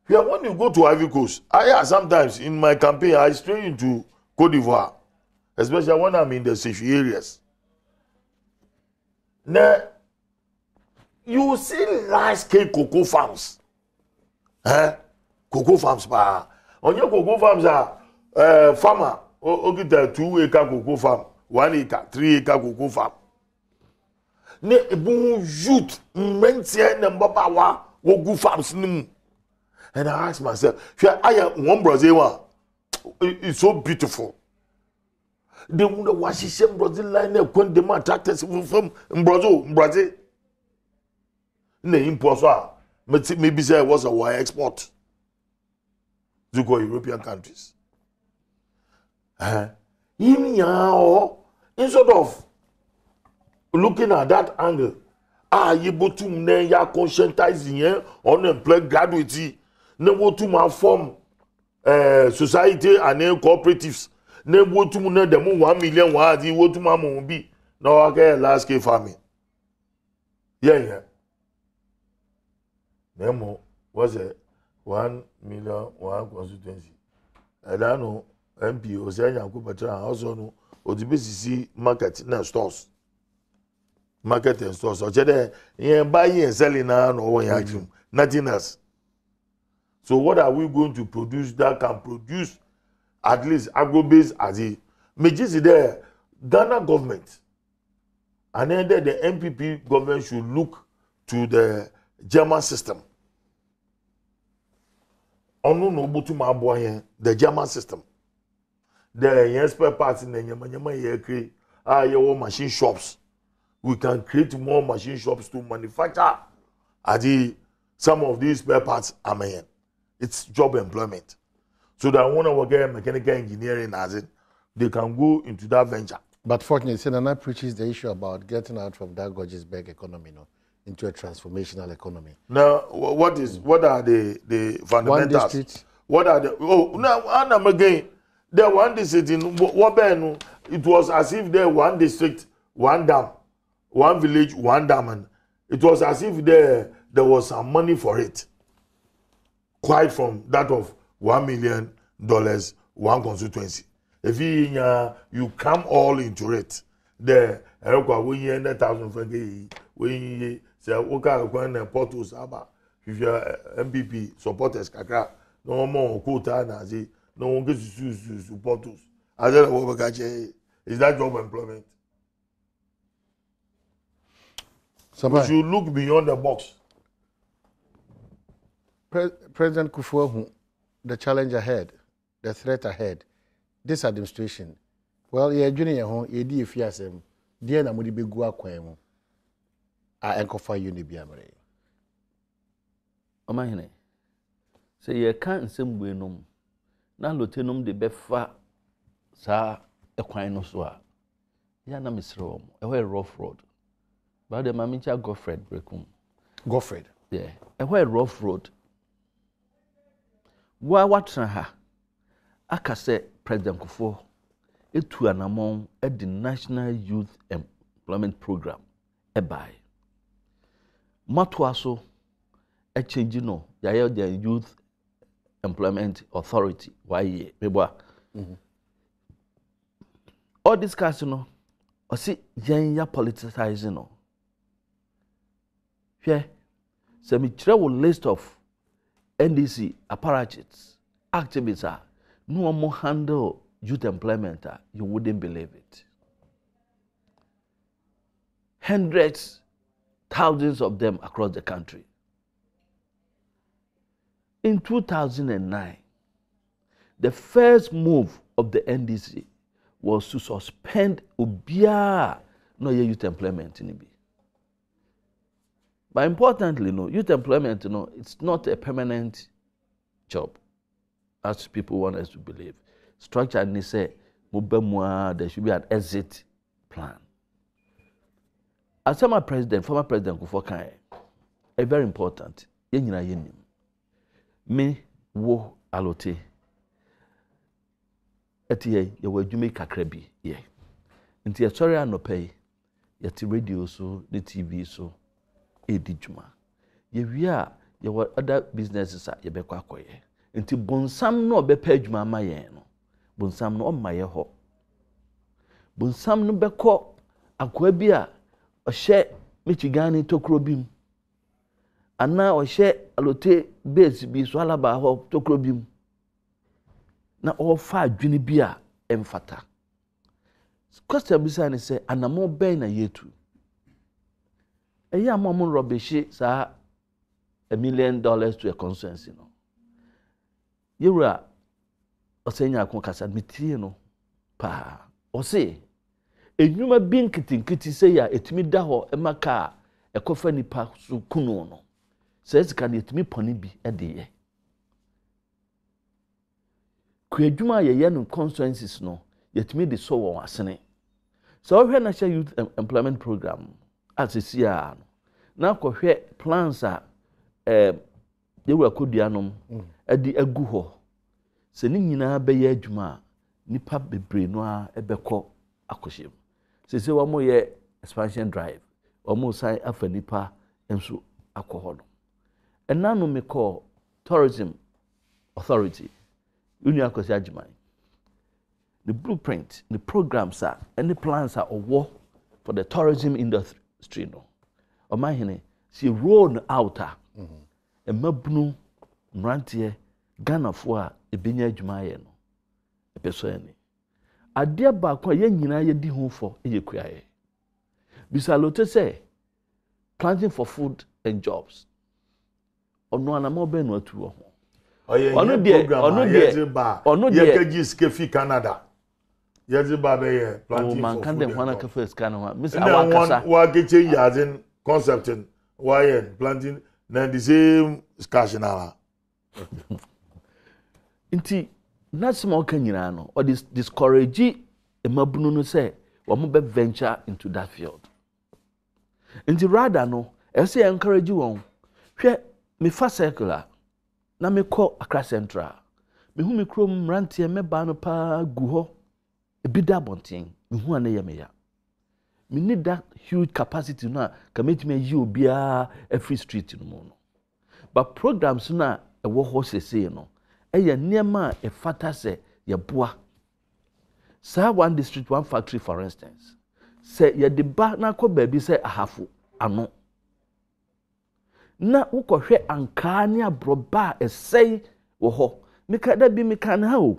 when you go to Ivory Coast, sometimes in my campaign, I stray into Cote d'Ivoire, especially when I'm in the safe areas. Now, you see large-scale cocoa farms. Cocoa farms, pa. On your cocoa farms are farmer. Okay, 2-acre cocoa farm, 1 acre, 3-acre cocoa farm. Ne ebu youth mention number power wo farms nimu. And I ask myself, I am one Brazil. It's so beautiful. They wonder why she said Brazil line when the man tractors from Brazil. Ne import maybe say it was a wire export to go European countries. Instead of looking at that angle, you able to ya conscientizing unemployed graduates, ne able to form society and cooperatives, ne able to ne them 1 million was you to ma be now okay large scale farming. Yeah. Nemo was a 1 million 1 constituency. I don't know. MP o say yanku petra also no odibesi market na stores. Market and stores. So there buying and selling now no one yakim. Nothing else. So what are we going to produce that can produce at least agro-based as a majority there Ghana government and then the MPP government should look to the German system. Onu no butu ma abo here the German system. The spare parts in the Yama create your machine shops. We can create more machine shops to manufacture some of these spare parts. Amen. It's job employment. So that when I get mechanical engineering as it, they can go into that venture. But fortunately, Senana preaches the issue about getting out from that gorgeous bag economy, into a transformational economy. Now, what are the fundamentals? One district. What are the now again? The one district in Wabenu, it was as if there one district, one dam, one village, one dam, and it was as if there was some money for it. Quite from that of $1 million, one constituency. If you come all into it, the when say when portals about if your MPP supporters kakra no more quota na say no one gets to support us. I don't know what is that job employment. So we should look beyond the box. President Kufuor, the challenge ahead, the threat ahead, this administration, well, you're junior home, you're DFSM, dear Namudi Begua Quemo, I encofa Unibiamere. Omahine, say you can't same way no. Na lotenum de befa sa ekwan no so a ya na misro e ho rough road but the mamicha Godfred brekum Godfred yeah e ho rough road wa watra ha aka say President Kufuor etu anamon at the National Youth Employment Program e bai mato aso e change no ya the Youth Employment Authority, why all this case, or see, ya politicizing, no. Here, some travel list of NDC apparatus activists no more handle youth employment, you wouldn't believe it. Hundreds, thousands of them across the country. In 2009, the first move of the NDC was to suspend Ubia no youth employment in Ibi. But importantly, youth employment, it's not a permanent job, as people want us to believe. Structure and say, there should be an exit plan. As former President Kufuor Kai, a very important, me wo alote etiye ye wadwume kakra bi ye nti ye sorry anopai ye ti radio so the TV so edi dwuma ye wi a ye other businesses a ye bekọ akoye nti bonsam no obepa adwuma ma ye no bonsam no omma ye ho bonsam no bekọ akoa bi a ɔhyɛ Michigan tokuro bim ana ɔhyɛ alote base bi so alaba hɔ tokuro bim na ɔfa adwene bi a emfata question bi sa ne sɛ anamo bɛn na yetu ɛyɛ amamo rubbish saa $1 million to a constituency no yewura ɔsɛnya akon kasa metie no pa ɔse enwuma bi nkitinkiti sɛ ya etimi da hɔ emaka ɛkɔfa nipa so kunu no sɛ sika ne etimi pɔne bi ɛde yɛ ku adwuma yɛ no constituencies no yetimi de so wɔ asene so ɔhwɛ na hyɛ youth employment program asisia no na kɔhwɛ plans a yewura koduanom ɛde agu hɔ sɛ ne nyinaa bɛyɛ adwuma nipa bebree no a ɛbɛkɔ akɔhyem sɛ wɔn yɛ expansion drive wɔn san afa nipa nso akɔ hɔ no ɛnano me kɔ tourism authority uni akɔsi agyeman the blueprint the programs a any plans a ɔwɔ for the tourism industry no ɔman hene si roll out a ɛmabunu mmeranteɛ Ghanafoɔ a ebenya adwuma yɛ no ɛpɛso ani adeɛ baako a yɛn nyinaa yɛdi ho fɔ ɛyɛ kuaeɛ bisalote sɛ planting for food and jobs ɔno anama ɔbɛn no atu wɔ ho ɔno deɛ yɛkɛgye skefi Canada yɛdze ba bɛyɛ planting for food and jobs kafa sika no misa awakasa wakɛkyɛ yazin concept wayɛ planting na the same cash na nti nasema ɔka nyinaa no or discourage emabunu no sɛ wɔn bɛ venture into that field nti rather no ɛsɛ encourage wɔn hwɛ me fa circular na me kɔ Accra Central me hu me krom mrantie me ba no pa gu hɔ ebi da bonten me hu ana yɛ me ya me need that huge capacity na ka metime yi obia every street no mo no but programs na ɛwɔ hɔ sese no ɛyɛ nneɛma a ɛfata sɛ yɛboa saa one district one factory for instance sɛ yɛde ba na akɔ baabi sɛ ahafo ano na wokɔhwɛ ankaa ne abrɔba a ɛsɛe wɔ hɔ meka da bi meka ne ha o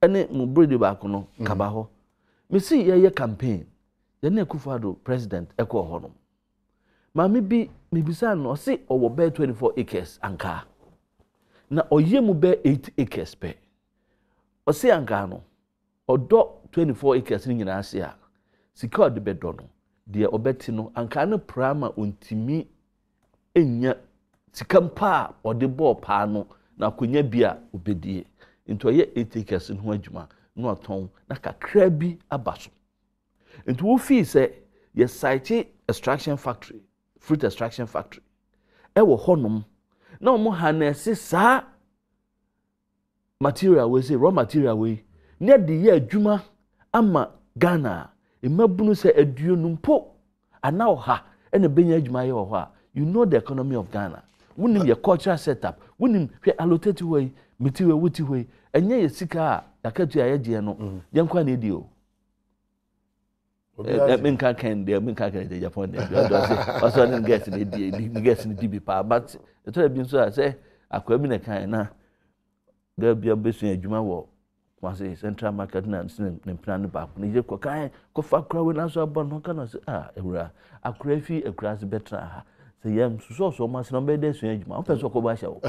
ɛne mo bredi baako no kaba hɔ mesi yɛyɛ campaign yɛne Akufo-Addo president ɛkɔ hɔ no maame bi mebisa no ɔse ɔwɔ bɛɛ 24 acres ankaa na ɔyɛ mu bɛ 8 acres pɛ ɔse ankaa no ɔdɔ 24 acres ni nyinaa ase a sika ɔde bɛdɔ no deɛ ɔbɛti no ankaa no prama ontimi enya sika mpa a ɔde bɔɔ paa no na akonya bi a obedie nti ɔyɛ 8 acres no ho adwuma na ɔtɔn na kakra bi aba so nti wo fii sɛ yɛ site extraction factory fruit extraction factory ɛwɔ hɔnom na ɔmo hanɛse saa material we say raw material we ne de yɛ adwuma ama Ghana emabunu sɛ aduonu mpo ana ɔha ɛna benya adwuma yɛ wɔ hɔ a you know the economy of Ghana wunim your cultural setup wunim hwɛ allocate way meti we wuti we ɛnyɛ yɛ sika a yakatu a yɛgye no yɛnkwa na edi o menka kan de Japan de also didn't get the get in DB pa but it have been so I say akwa bi na kan na there be ambition adwuma wɔ kwase central market na ne plan ba ko ne je ko kan ko fa kra we na so abon no kan say ewura akra fi akra se betra ha say yam so ma se no be de so adwuma o person ko ba hye wo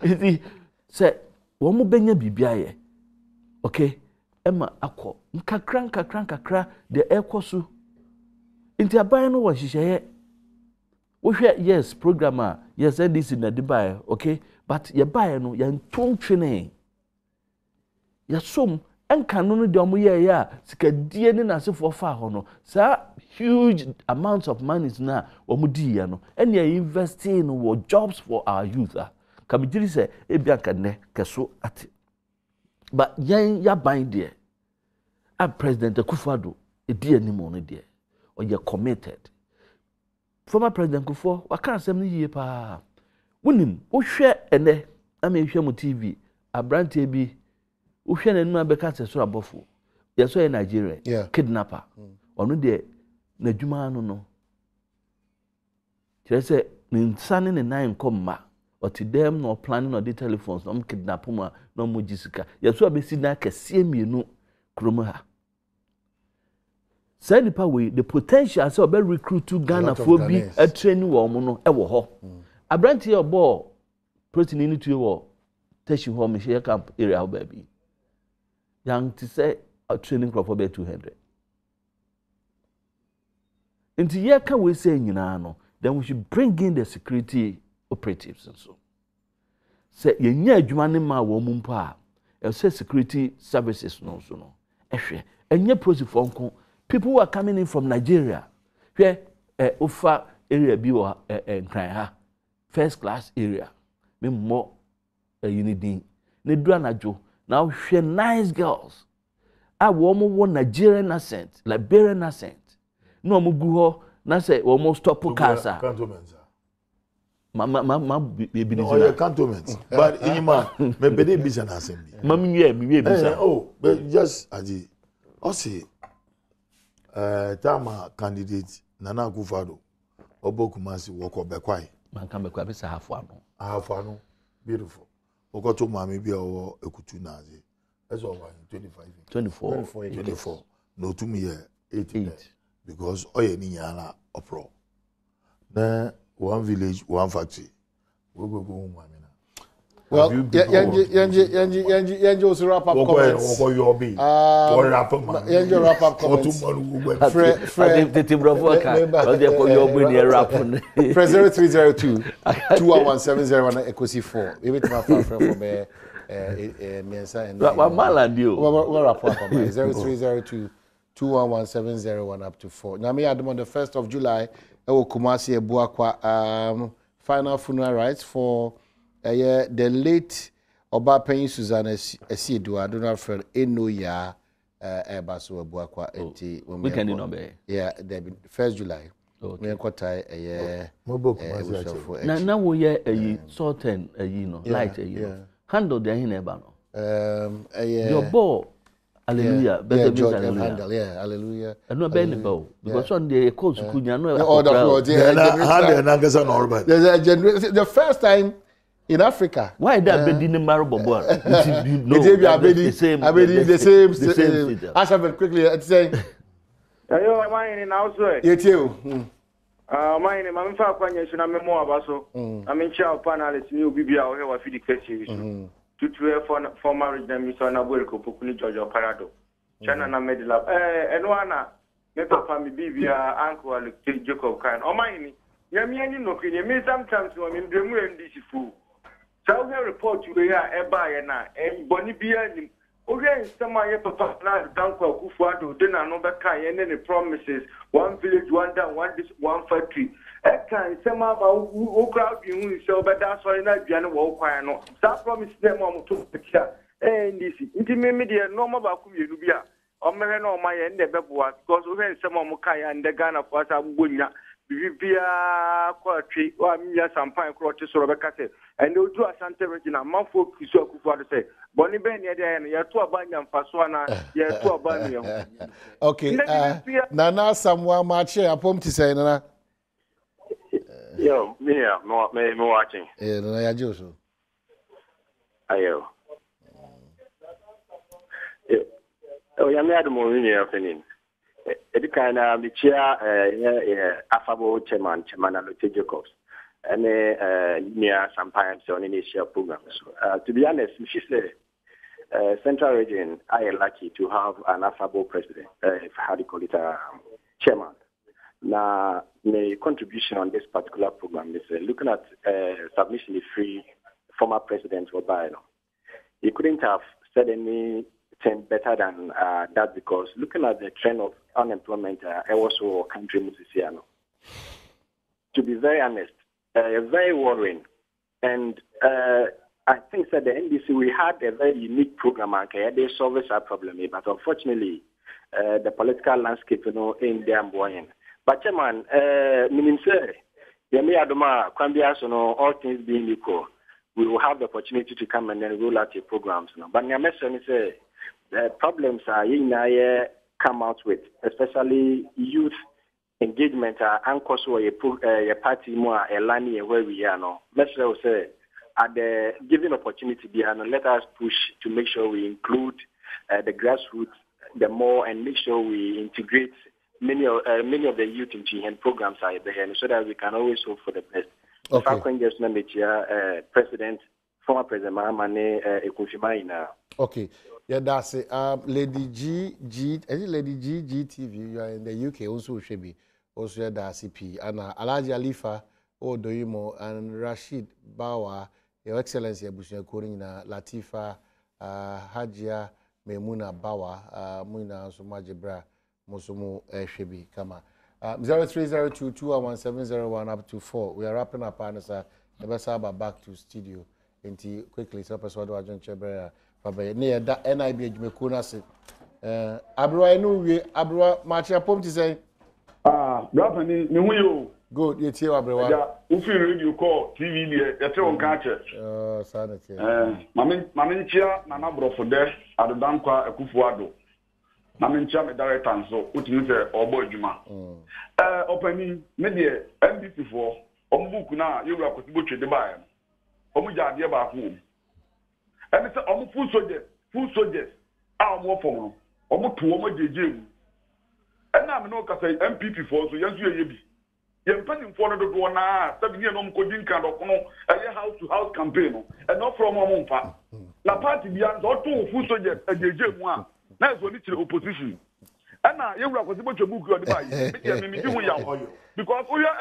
iti say wo mo benya bibia ye okay Emma akọ nkakra de ekosu nti aban no wo hyehyeye wo hwe yes program a yes NDC na de bae okay but ye bae no ye ntontwene ye som enka no de omo ye ya sikadie ne nasefo fa ho no sa huge amounts of money na omo di ye no ene ye investing no jobs for our youth kamijiri se ebia kanne keso ate but yan ya ban there a president Akufo-Addo edi animo no there or you committed former president Akufo waka asem ni yie pa wonim wo hwe ene na me hwe mu TV abrante bi wo hwe nanu abeka se so abofo ye so ye Nigeria kidnapper ono de na dwuma no kyerɛ sɛ ne nsa ne ne nan nkɔmma ɔte dɛm na ɔplane na ɔde telephones na ɔmkidnap mu a na ɔmogye sika yɛso abɛsi na kɛseɛ mmienu kurom ha saa nipa wei the potential sɛ ɔbɛ recruit Ghanafoɔ bi atraining wɔ ɔmo no ɛwɔ hɔ aberanteɛ ɔbɔ protein ni tue wɔ teshi hɔ mehyɛ camp area hɔ baabi yang te sɛ training nkurɔfoɔ bɛyɛ 200 nti yɛka wei sɛ nyinaa no then we should bring in the security operatives and so. Say yenya adwuma ne ma wo mu mpo a say security services no so no. Ehwe enye prosifor nko people who are coming in from Nigeria. Hwe ofa area bi wo nkran ha. First class area. Me mo unidin. Ne dura najo. Now hwe nice girls. A wo mo wo Nigerian accent, Liberian accent. No mo gu ho na say wo mo stop casa. Baby no, your cantonment. But in man, me bede bisa na assembly. Me bisa. But just aji. Osi tama candidate Nana Akufo-Addo. Obo Kumasi woko bekwai. Man kan bekwai bisa hafuano. Hafuano. Beautiful. Oko to mami bi owo ekutu na aji. That's all 24. No to me here 8. Because oye ni nyala opro. Na one village, one factory. We go home, Amina. Well, Yanji also wrap up comments. Yanji wrap up comments. Press 0302 21170 Ecosi 4. Maybe to my friend from Mensa and we'll wrap up 0302 21170 up to 4. Now, me Adom on the 1st of July. Ewo Kumasi Ebuakwa final funeral rites for the late Obapenyi Susan Esiedua Donald Fred Enoya Ebaso Ebuakwa enti weekend no be the 1st July we kotai na wo ye certain no light handle the hin eba no your ball hallelujah better be hallelujah hallelujah and no be bow because on the course kunya no the first time in Africa why that be the marble ball the same answer very quickly it's saying ayo mine now so you mine ma mfa kwanya so na memo abaso na me ncha panelist ni obi bia o he wa feed question so to former regional minister na Boerko Pokuni George Parado. China na medlab. Enwana me papa mi bibia uncle Alex Jacob kan. O mine ya mi ani no kwenye me sometimes when me dremu ndisi fu. So we report you here eba ye na boni bia nim. O we nsema ye papa na danko Akufo-Addo de na no be kan ye ne promises one village one down one factory. Can some of our crowd you so, but that's why not Jan walk. That promise them on to picture. And this intimate media no more about Kubia. Or no my end the Bebwa, because we had some of Mukaya and the Ghana for Sabunya, Vivia Quatri, or Mia Sampine Crotches or Rebecca, and no two Santa Regina, Mouthful Kisoku for the say, Bonnie Ben, you're two abandoned Faswana, you're two abandoned. Okay, Nana, someone match a pump to say, Nana. Yo, me watching. No, I just. Ayo. Oh, yeah, me Adom on your opinion. It kind of the chair, affable chairman, Alote Jacobs, and near sometimes on initial programs. To be honest, she said, Central Region, I am lucky to have an affable president, how do you call it, chairman. Now, my contribution on this particular program is looking at submission free former president Obama. He couldn't have said anything better than that because looking at the trend of unemployment, also country Musiciano. To be very honest, very worrying. And I think that the NDC, we had a very unique program and they solved our problem, but unfortunately, the political landscape, in there buoyant. But chairman, meaning say, Adoma, all things being equal, we will have the opportunity to come and then roll out your programs. But my message is, problems are come out with, especially youth engagement and cause a party more a line where we are now. Let's say at the given opportunity behind, let us push to make sure we include the grassroots the more and make sure we integrate many of the youth into programs are there so that we can always hope for the best. Okay. President, former President Mahamane Ekufimaina. Okay. Yeah, that's it. Lady G, Lady G TV, you are in the UK also should be also that's CP. And Alaji Alifa, Odoimo, and Rashid Bawa, Your Excellency Abushia Kurina, Latifa, Hajia, Memuna Bawa, Muna Sumajibra, Musumu Shebi Kama. 0302211701 up to 4. We are wrapping up, and Nebasaba back to studio. Into quickly, so person do John Chebrea. Baba near that NIB Jumekuna say. Abro enu we abro match up to say. Brother ni huyo. Good, you tell abro. Yeah, ufi radio call TV there. You tell on catch. Sanity. Mami chia na na bro for there. Adom kwa Akufuado. Mami chia me director nso. Utimi say obo adwuma. Opening me there NBC for. Ombuku na yewura kwesibo twede bae. Omuja ade ba ko. And it's a full soldiers. I'm more for them. I'm to one JJ. And I'm no say MPP for so yes, you be. You're pending for the one, 7 years on coding kind of a house to house campaign, and not from a month. La party beyond or two full soldiers, a JJ one. That's what it's the opposition. And now you are possible to book your device. Because we are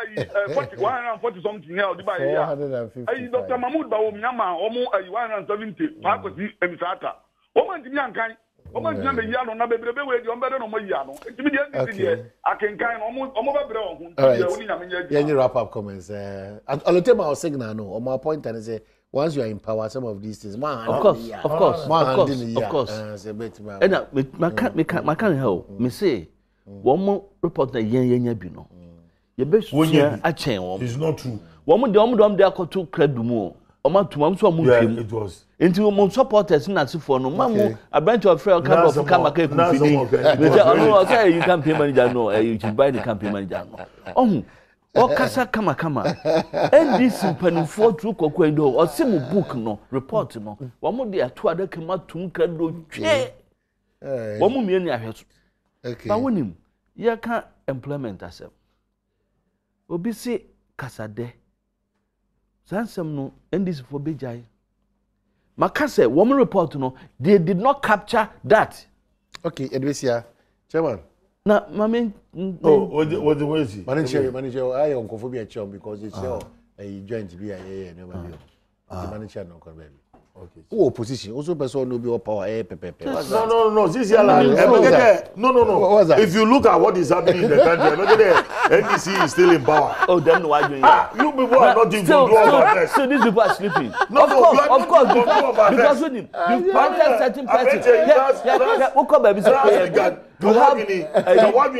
140 something else. Dr. Mahmoud Bawum Yama, almost 170, Pacosi and Sata. Woman Yankai, woman Yano, Nabe, you're better than Moyano. I can kind almost brown. Any wrap up comments. I'll tell my signal no, on my point and say, once you are in power, some of these things, man. Of course. And my can't help me say, one more report that yen bino. Your best a chain. It's not true. One more they are called to credible. Oma to one so it was. Into a supporters in that for no mamma, a branch of frail camp of Kamaka. Okay, you can't pay manager, no, you can buy the campaign manager. Oh, Casa Kama. And this in for true coquendo or similar book no report no. One more day, 2 other come out to Mkado. One more million I have. Okay. But when him, you can't employment as well. Obi say Casa de Sansam no, and this for Bijay. Makase, woman report no, they did not capture that. Okay, Edwisia, Chairman. Now, Mammy, what the way is he? Manager, I am cophobia chum because it's your joint to be a never manager no baby. Okay. Who opposition? Also, person no be power. No. This year, no. If you look at what is happening in the country, look at the NDC is still in power. Oh, then why doing you people are not in control of this. So these people are sleeping. Of course, because when you planted certain person, what come baby?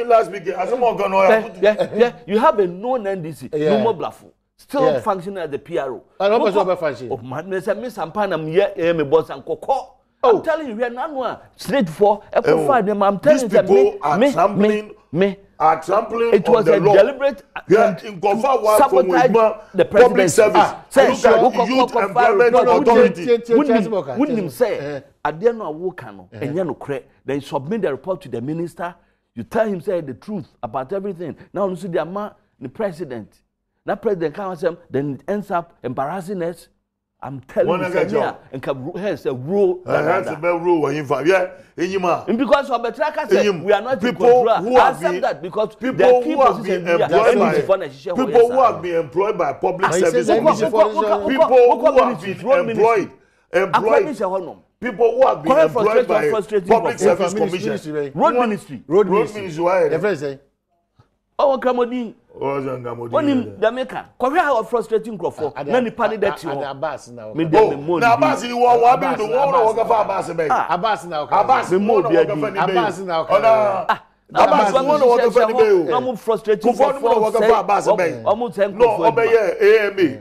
Last week, you have a known NDC, no more bluff. Still functioning as the PRO. Oh, madness, I miss some pan. I'm here, my boss and Coco. I'm telling you, we are not straight for a profile. I'm telling you, me. Are trampling it was on the a law. Deliberate sabotage the public service. Youth Employment Authority. Wouldn't him say, I dare not walk and you know, then you submit the report to the minister. You tell him say the truth about everything. Now you see the president. That president comes then it ends up embarrassing us. I'm telling you, and here's a rule. Has a rule when you and because of the tracker said we are not people who have been that because people who have been employed by public service commission. People who have been employed. People who have been employed by public service commission. Road ministry. Why? Oh, Gamodi. When him Jamaica, Korea frustrating Crawford. Many party that you are. Abbas now. Now, Abbas, you want to walk of Abbas. Abbas now. Abbas, Abbas now. Abbas, one walk of any I'm frustrating. Abbas, no, obey AMA.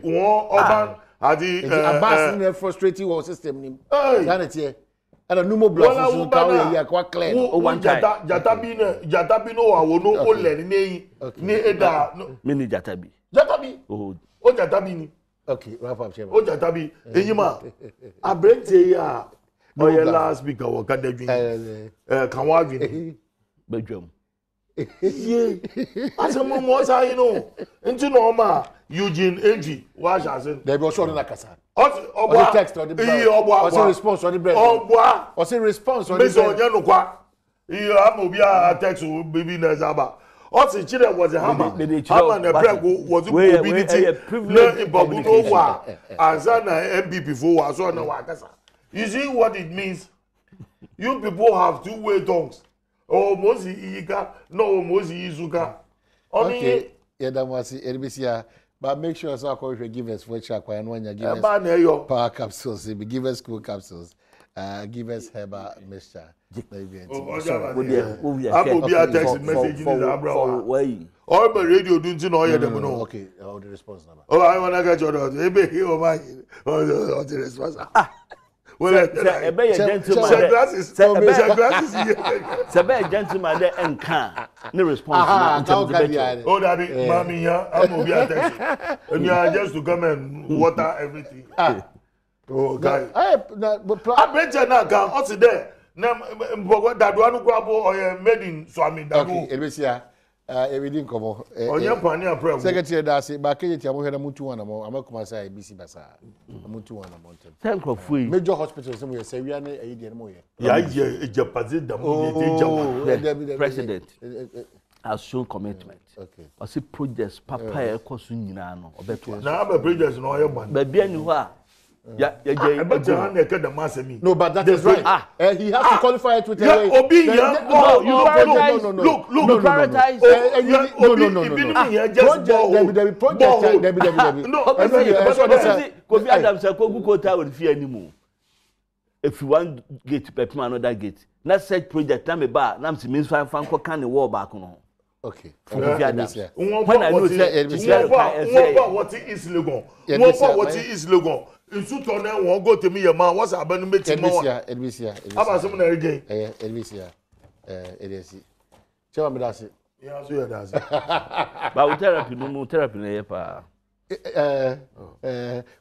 One Oban, Abbas frustrating war system. Ana numo bluff so ka we ya kwa clear. one time. Jata bi no wa wo no o le ni ni eda. Mini jata bi. Jata bi. Oh. O jata bi ni. Okay, wrap up chairman. O jata bi. Enyima. Abrente ya. O ye last speaker wo ka dadwin. Kan wa adwin. Badwam. Ye. Asemo mo sa yi no. Nti no ma Eugene Enji wa shasen. There be show na kasa. Obo text on the bread. Or response on the bread. Obo. Or say response on the bread. Meso onye no kwa. Am obi a text baby na zaba. Osi chire was a hammer. Hammer na bread was mobility. Na ibabu no wa. Anza na MPP for wa so na wa kasa. You see what it means? You people have two-way tongues. Oh, Mosi Ika, no Mosi Izuka. Okay. Yeah, that was it. But make sure so I give us for check when you give us power capsules, give us cool capsules, give us herbal mixture. Text message all the radio doing no. Okay, the response number. Oh, I want to get your daughter. The response. Well, gentleman there and can no response. Oh, daddy, mommy, I'm going to text. And you are just to come and water everything. Oh, God. I bet you now, God, what's there? That one grab or made in Swami. Okay, everything come on. Secretary Darcy, but can you tell me Mutu one among Amakumasa, BC Basa, Mutu one among them? Thank you for major hospitals, some will say we are a year more. Yeah, the president has shown commitment. Okay. I see projects, Papa, Cosunino, or better. Now, I'm a project, no, I am. But bien you are. Yeah, no, but that is right. He has to qualify it with no, you look, prioritize. If you want gate, Pepima another gate. Not set project, time a bar, Namsi means fine, can the war back on. Okay. When I know what is legal, what is legal. In Sutton, won't go to me, a man. What's happening? Edmisia. How about some again? Edmisia. Edmisia. Chairman Bedasi. Yeah, so does. But therapy, no more therapy, never.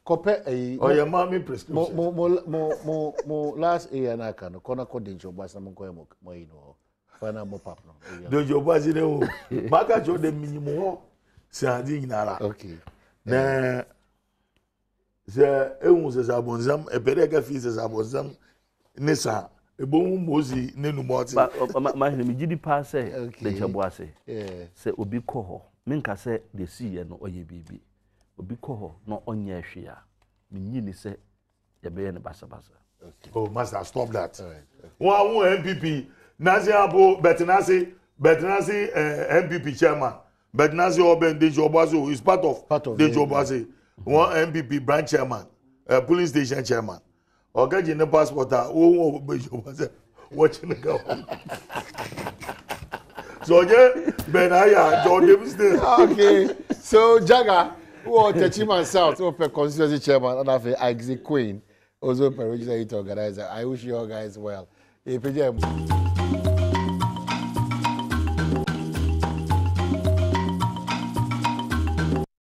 Compare a. Oh, your mommy prescription. More last year, and I can corner coding job by some Koyamo, Moino. Final mop up. Do your Basile? Baga show the minimum. Sardine Nara. Okay. Nah. The Emus abonzam, a perega fees abonzam, Nessa, a boom mozy, Nenu Morty. But my name pass, the Chaboise. Say, Obi Coho, Minka say, the sea and no ye baby. Obi Coho, no on ye share. Minini say, the bay and Bassabassa. Oh, master, stop that. One MPP, Nazi Abo, Betanasi, MPP chairman, Betanasi Oben de Jobazo is part of the Jobazi. One MPP branch chairman, police station chairman. Or get in the passport, watching the government. So, yeah, Benaya, Jordan. Okay, so Jaga, who are Techiman South, open constituency chairman, and I've exit queen, also per registered organizer. I wish you all guys well.